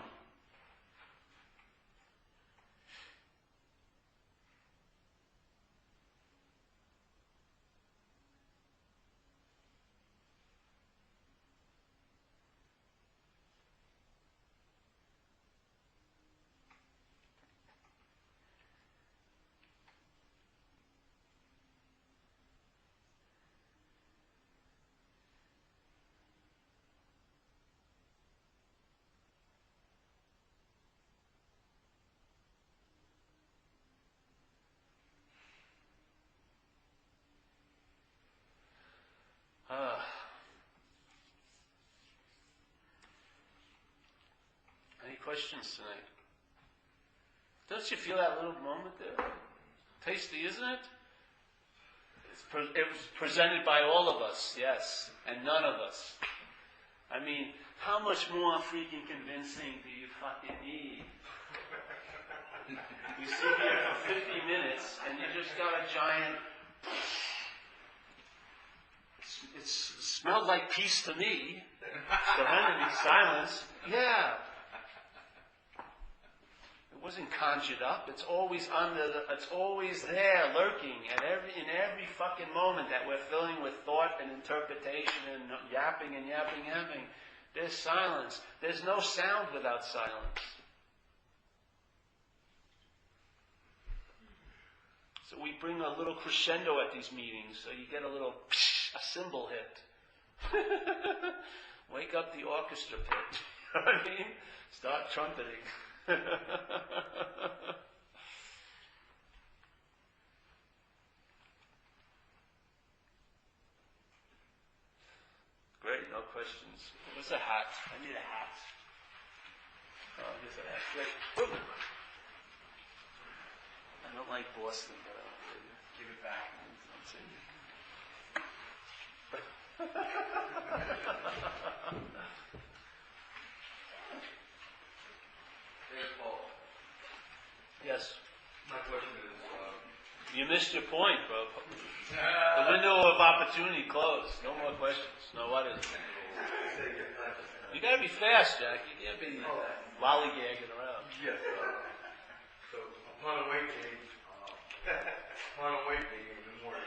Any questions tonight? Don't you feel that little moment there? Tasty, isn't it? It was presented by all of us, yes, and none of us. I mean, how much more freaking convincing do you fucking need? You sit here for 50 minutes and you just got a giant... It smelled like peace to me. Serenity, silence. Yeah. It wasn't conjured up. It's always it's always there, lurking, and in every fucking moment that we're filling with thought and interpretation and yapping and yapping. There's silence. There's no sound without silence. So we bring a little crescendo at these meetings, so you get a little a cymbal hit. Wake up the orchestra pit. You know what I mean? Start trumpeting. Great, no questions. What's a hat? I need a hat. Oh, here's a hat. Great. Ooh. I don't like Boston, but I'll give it back. Hey, Paul. Yes. My question is... You missed your point, bro. The window of opportunity closed. No more questions. No, what is it? You gotta be fast, Jack. You can't be lollygagging around. Yes. So, upon awakening in the morning,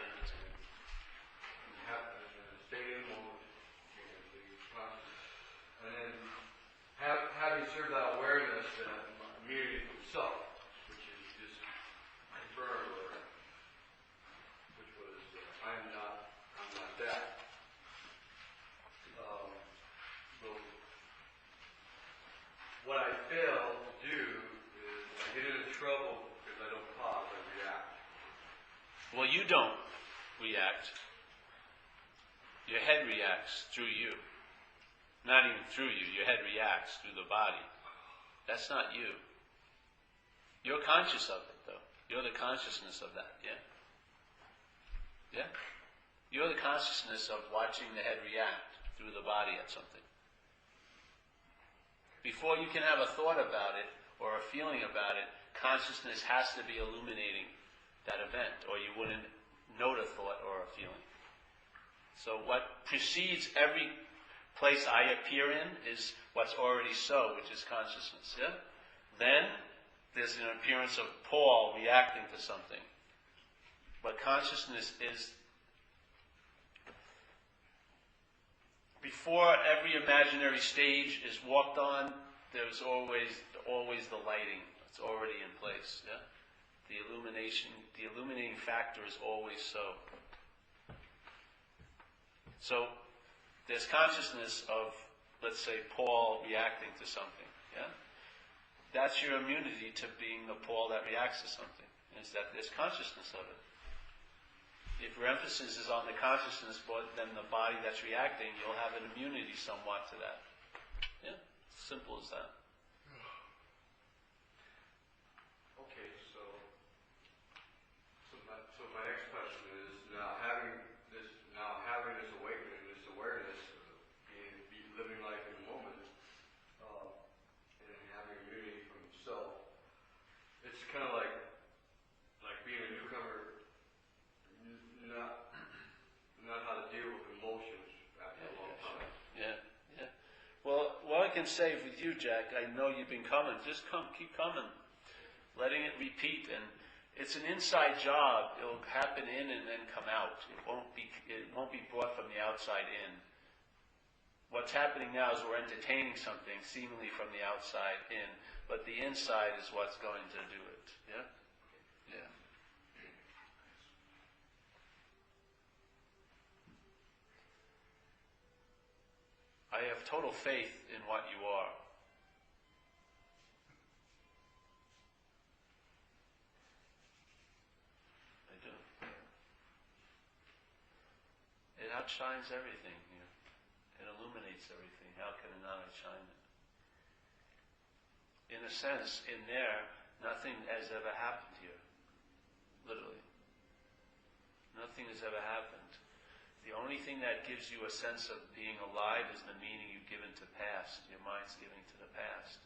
you have to stay in the moment, and then having served that awareness that immunity from self, which is just confirmed, which was I'm not that. So what I fail to do is I get into trouble because I don't pause, I react. Well, you don't react. Your head reacts through you. Not even through you. Your head reacts through the body. That's not you. You're conscious of it, though. You're the consciousness of that, yeah? Yeah? You're the consciousness of watching the head react through the body at something. Before you can have a thought about it or a feeling about it, consciousness has to be illuminating that event, or you wouldn't note a thought or a feeling. So what precedes every place I appear in is what's already so, which is consciousness. Yeah? Then there's an appearance of Paul reacting to something. But consciousness is... Before every imaginary stage is walked on, there's always the lighting. It's already in place. Yeah? The illuminating factor is always so. So there's consciousness of, let's say, Paul reacting to something. Yeah? That's your immunity to being the Paul that reacts to something. Is that there's consciousness of it. If your emphasis is on the consciousness, then the body that's reacting, you'll have an immunity somewhat to that. Yeah? Simple as that. Okay, so my next question is now having this awakening, this awareness of living life in the moment. can say with you, Jack, I know you've been coming. Just come, keep coming. Letting it repeat. And it's an inside job. It'll happen in and then come out. It won't be brought from the outside in. What's happening now is we're entertaining something seemingly from the outside in, but the inside is what's going to do it. Yeah? Yeah. I have total faith in what you are. I do. It outshines everything here. It illuminates everything. How can it not outshine it? In a sense, in there, nothing has ever happened here. Literally. Nothing has ever happened. The only thing that gives you a sense of being alive is the meaning you've given to past, your mind's giving to the past.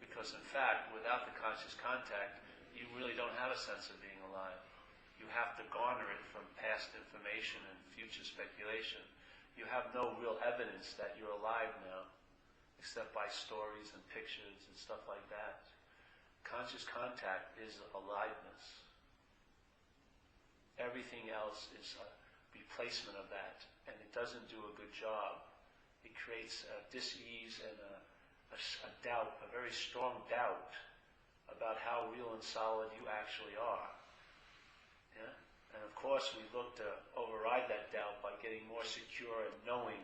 Because in fact, without the conscious contact, you really don't have a sense of being alive. You have to garner it from past information and future speculation. You have no real evidence that you're alive now, except by stories and pictures and stuff like that. Conscious contact is aliveness. Everything else is a replacement of that, and it doesn't do a good job. It creates a dis-ease and a doubt, a very strong doubt about how real and solid you actually are. Yeah? And of course we look to override that doubt by getting more secure and knowing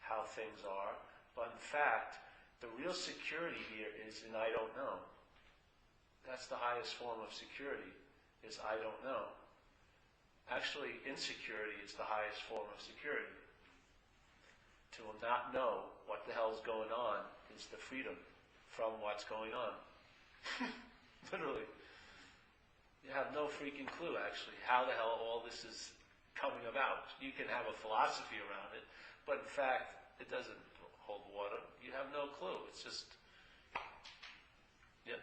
how things are. But in fact, the real security here is in I don't know. That's the highest form of security, is I don't know. Actually, insecurity is the highest form of security. To not know what the hell's going on is the freedom from what's going on. Literally. You have no freaking clue, actually, how the hell all this is coming about. You can have a philosophy around it, but in fact, it doesn't hold water. You have no clue. It's just... Yeah.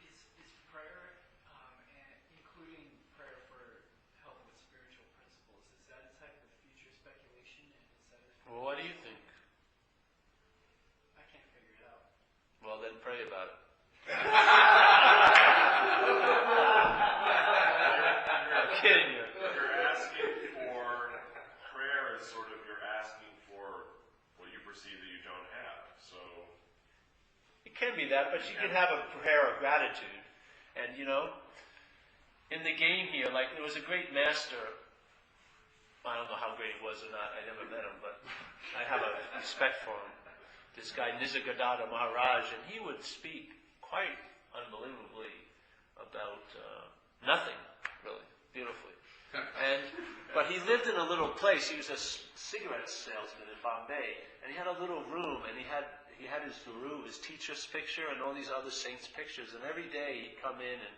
Is prayer, and including prayer for help with spiritual principles, is that a type of future speculation? And is that Well, what do you think? I can't figure it out. Well, then pray about it. I'm kidding you. You're asking for prayer is sort of you're asking for what you perceive that you don't have. So It can be that, but you can have a prayer of gratitude. And, you know, in the game here, like, there was a great master. I don't know how great he was or not. I never met him, but I have a respect for him. This guy, Nisargadatta Maharaj, and he would speak quite unbelievably about nothing, really, beautifully. But he lived in a little place. He was a cigarette salesman in Bombay, and he had a little room, and he had his guru, his teacher's picture, and all these other saints' pictures. And every day he'd come in, and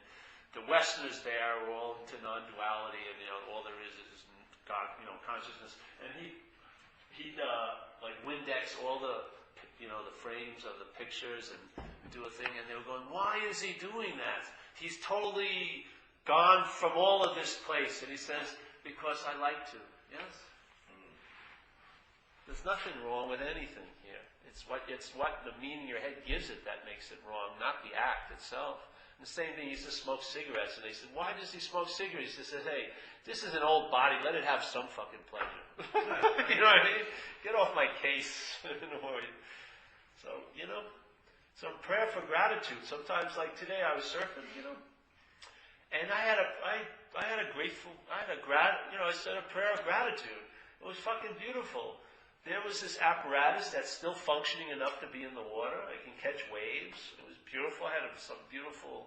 the Westerners there were all into non-duality, and all there is God, consciousness. And he'd like Windex all the the frames of the pictures and do a thing, and they were going, why is he doing that? He's totally gone from all of this place. And he says, because I like to. Yes? There's nothing wrong with anything here. It's what the meaning your head gives it that makes it wrong, not the act itself. And the same thing, he used to smoke cigarettes, and they said, why does he smoke cigarettes? He says, hey, this is an old body, let it have some fucking pleasure. You know what I mean? Get off my case. Don't worry. So, so prayer for gratitude. Sometimes, like today, I was surfing, and I said a prayer of gratitude. It was fucking beautiful. There was this apparatus that's still functioning enough to be in the water. I can catch waves. It was beautiful. I had some beautiful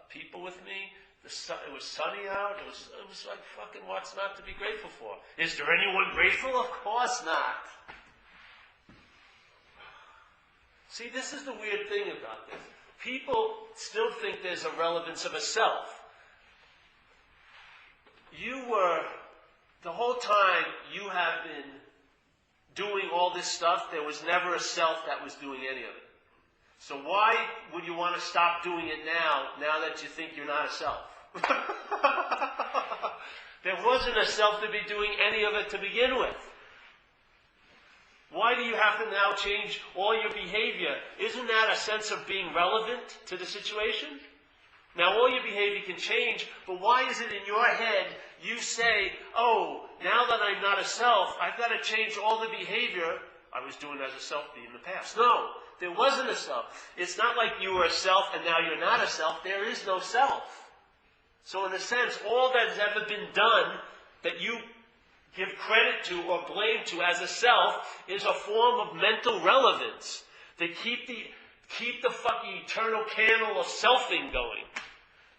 people with me. It was sunny out. It was like fucking what's not to be grateful for? Is there anyone grateful? Of course not. See, this is the weird thing about this. People still think there's a relevance of a self. The whole time you have been doing all this stuff, there was never a self that was doing any of it. So why would you want to stop doing it now that you think you're not a self? There wasn't a self to be doing any of it to begin with. Why do you have to now change all your behavior? Isn't that a sense of being relevant to the situation? Now all your behavior can change, but why is it in your head you say, oh, now that I'm not a self, I've got to change all the behavior I was doing as a self in the past? No, there wasn't a self. It's not like you were a self and now you're not a self. There is no self. So in a sense, all that has ever been done that you give credit to or blame to as a self is a form of mental relevance to keep the fucking eternal candle of selfing going.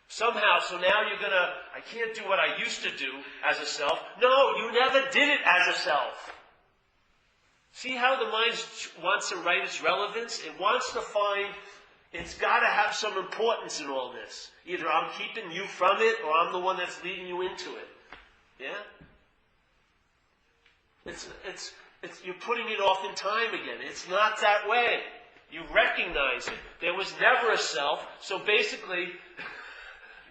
Somehow, so now I can't do what I used to do as a self. No, you never did it as a self. See how the mind wants to write its relevance? It wants to find, it's got to have some importance in all this. Either I'm keeping you from it, or I'm the one that's leading you into it. Yeah? You're putting it off in time again. It's not that way. You recognize it. There was never a self, so basically,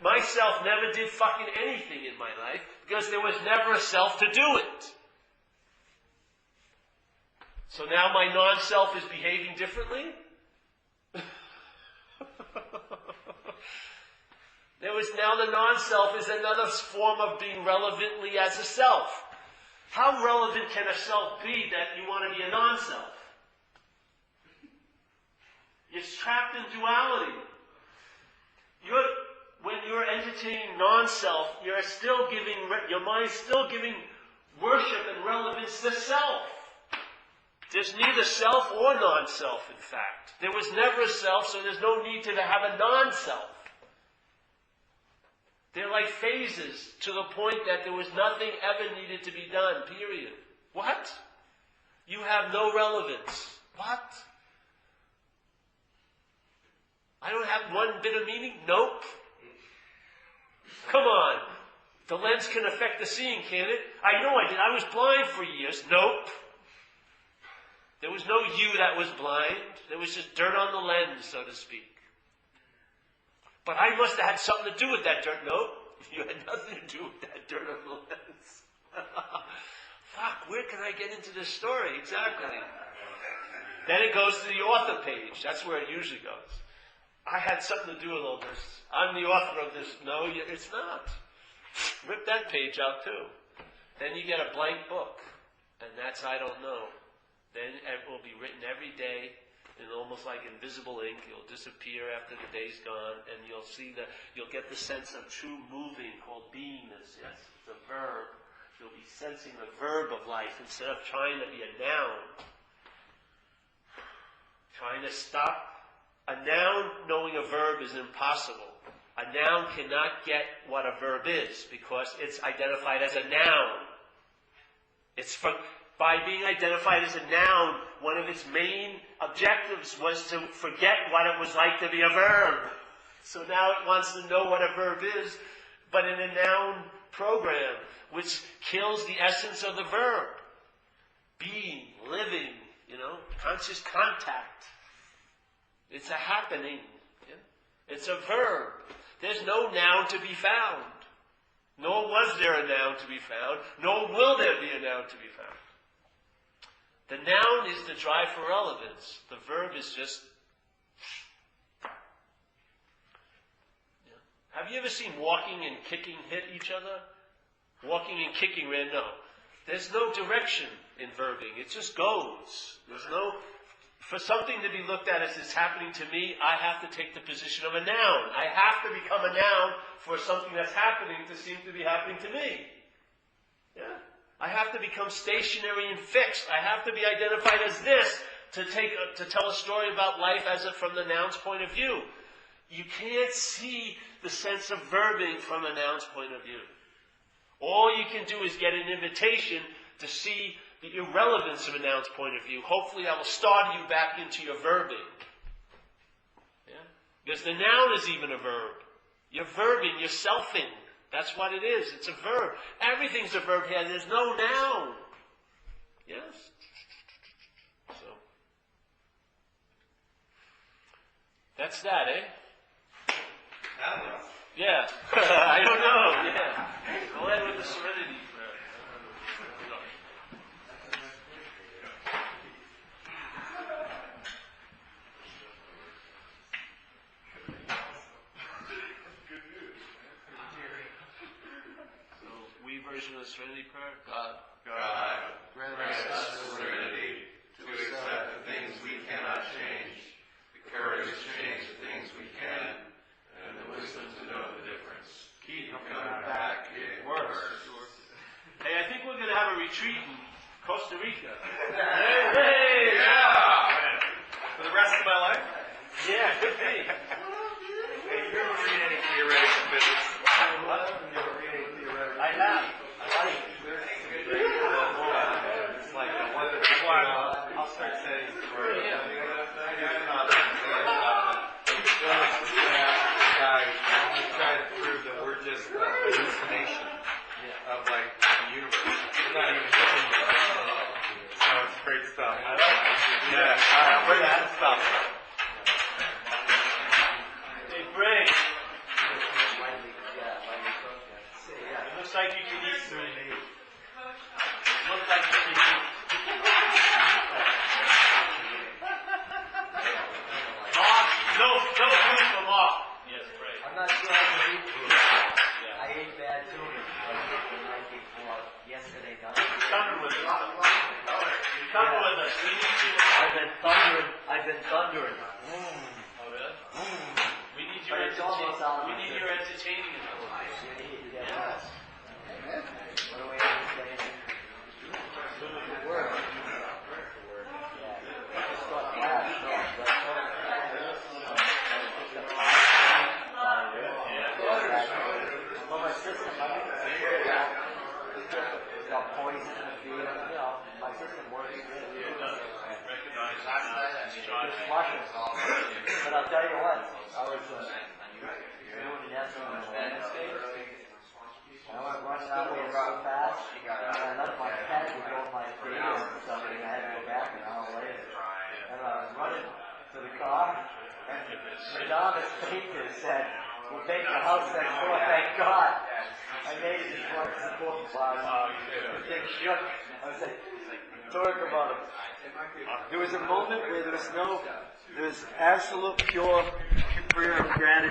myself never did fucking anything in my life because there was never a self to do it. So now my non-self is behaving differently? Now the non-self is another form of being relevantly as a self. How relevant can a self be that you want to be a non-self? It's trapped in duality. When you're entertaining non-self, your mind's still giving worship and relevance to self. There's neither self or non-self, in fact. There was never a self, so there's no need to have a non-self. They're like phases to the point that there was nothing ever needed to be done, period. What? You have no relevance. What? I don't have one bit of meaning? Nope. Come on. The lens can affect the seeing, can it? I know I did. I was blind for years. Nope. There was no you that was blind. There was just dirt on the lens, so to speak. But I must have had something to do with that dirt. Nope. You had nothing to do with that dirt on the lens. Fuck, where can I get into this story? Exactly. Then it goes to the author page. That's where it usually goes. I had something to do with all this. I'm the author of this. No, it's not. Rip that page out too. Then you get a blank book. And that's I don't know. Then it will be written every day in almost like invisible ink. It'll disappear after the day's gone, and you'll get the sense of true moving called beingness. Yes, it's a verb. You'll be sensing the verb of life instead of trying to be a noun. Trying to stop. A noun knowing a verb is impossible. A noun cannot get what a verb is because it's identified as a noun. By being identified as a noun, one of its main objectives was to forget what it was like to be a verb. So now it wants to know what a verb is, but in a noun program, which kills the essence of the verb. Being, living, conscious contact. It's a happening. Yeah? It's a verb. There's no noun to be found. Nor was there a noun to be found, nor will there be a noun to be found. The noun is the drive for relevance. The verb is just... Yeah. Have you ever seen walking and kicking hit each other? Walking and kicking, no. There's no direction in verbing. It just goes. There's no... For something to be looked at as it's happening to me, I have to take the position of a noun. I have to become a noun for something that's happening to seem to be happening to me. Yeah? I have to become stationary and fixed. I have to be identified as this to tell a story about life from the noun's point of view. You can't see the sense of verbing from a noun's point of view. All you can do is get an invitation to see the irrelevance of a noun's point of view. Hopefully I will start you back into your verbing. Yeah? Because the noun is even a verb. You're verbing, you're selfing. That's what it is. It's a verb. Everything's a verb here. There's no noun. Yes? So, that's that, eh? Yeah. I don't know. Yeah. Go ahead with the serenity prayer. version of the Serenity Prayer? God. Grant us the serenity to accept the things we cannot change, the courage to change the things we can, and the wisdom to know the difference. Keep coming back, it works. Hey, I think we're going to have a retreat in Costa Rica. Hey, yeah! For the rest of my life? Yeah, could be. Hey, you ever read any theoretical physics? What? You ever read any theoretical? I have. It's like the one that I'll start saying for guys try to prove that we're just a hallucination of like the universe. We're not even human. So it's great stuff. Yeah, we're that stuff. Hey, Bray. It looks like you can eat through me. Looks like you can eat. Mark, no food for Mark. Yes, Bray. I'm not sure I can eat food. I ate bad tuna the night before yesterday night. Coming with us. Coming with us. We need you. I've been thundering. Oh, really? We need But it's almost out. We need your entertaining enough. Yes. What do we have to say? The word. Yeah. I just got last. Well, my system, got poison in the feed. My system works. It's flushing. But I'll tell you what, I was doing an estimate on Wednesday, and I went running out there so fast, and I left my pen to go my data or something, I had to go back an hour later. And I was running to the car, and Madonna Speaker said, "We'll take the house next door, thank God." I made it before the book was. The thing shook. I was like, talk about it. There was a moment where there was absolute pure prayer of gratitude.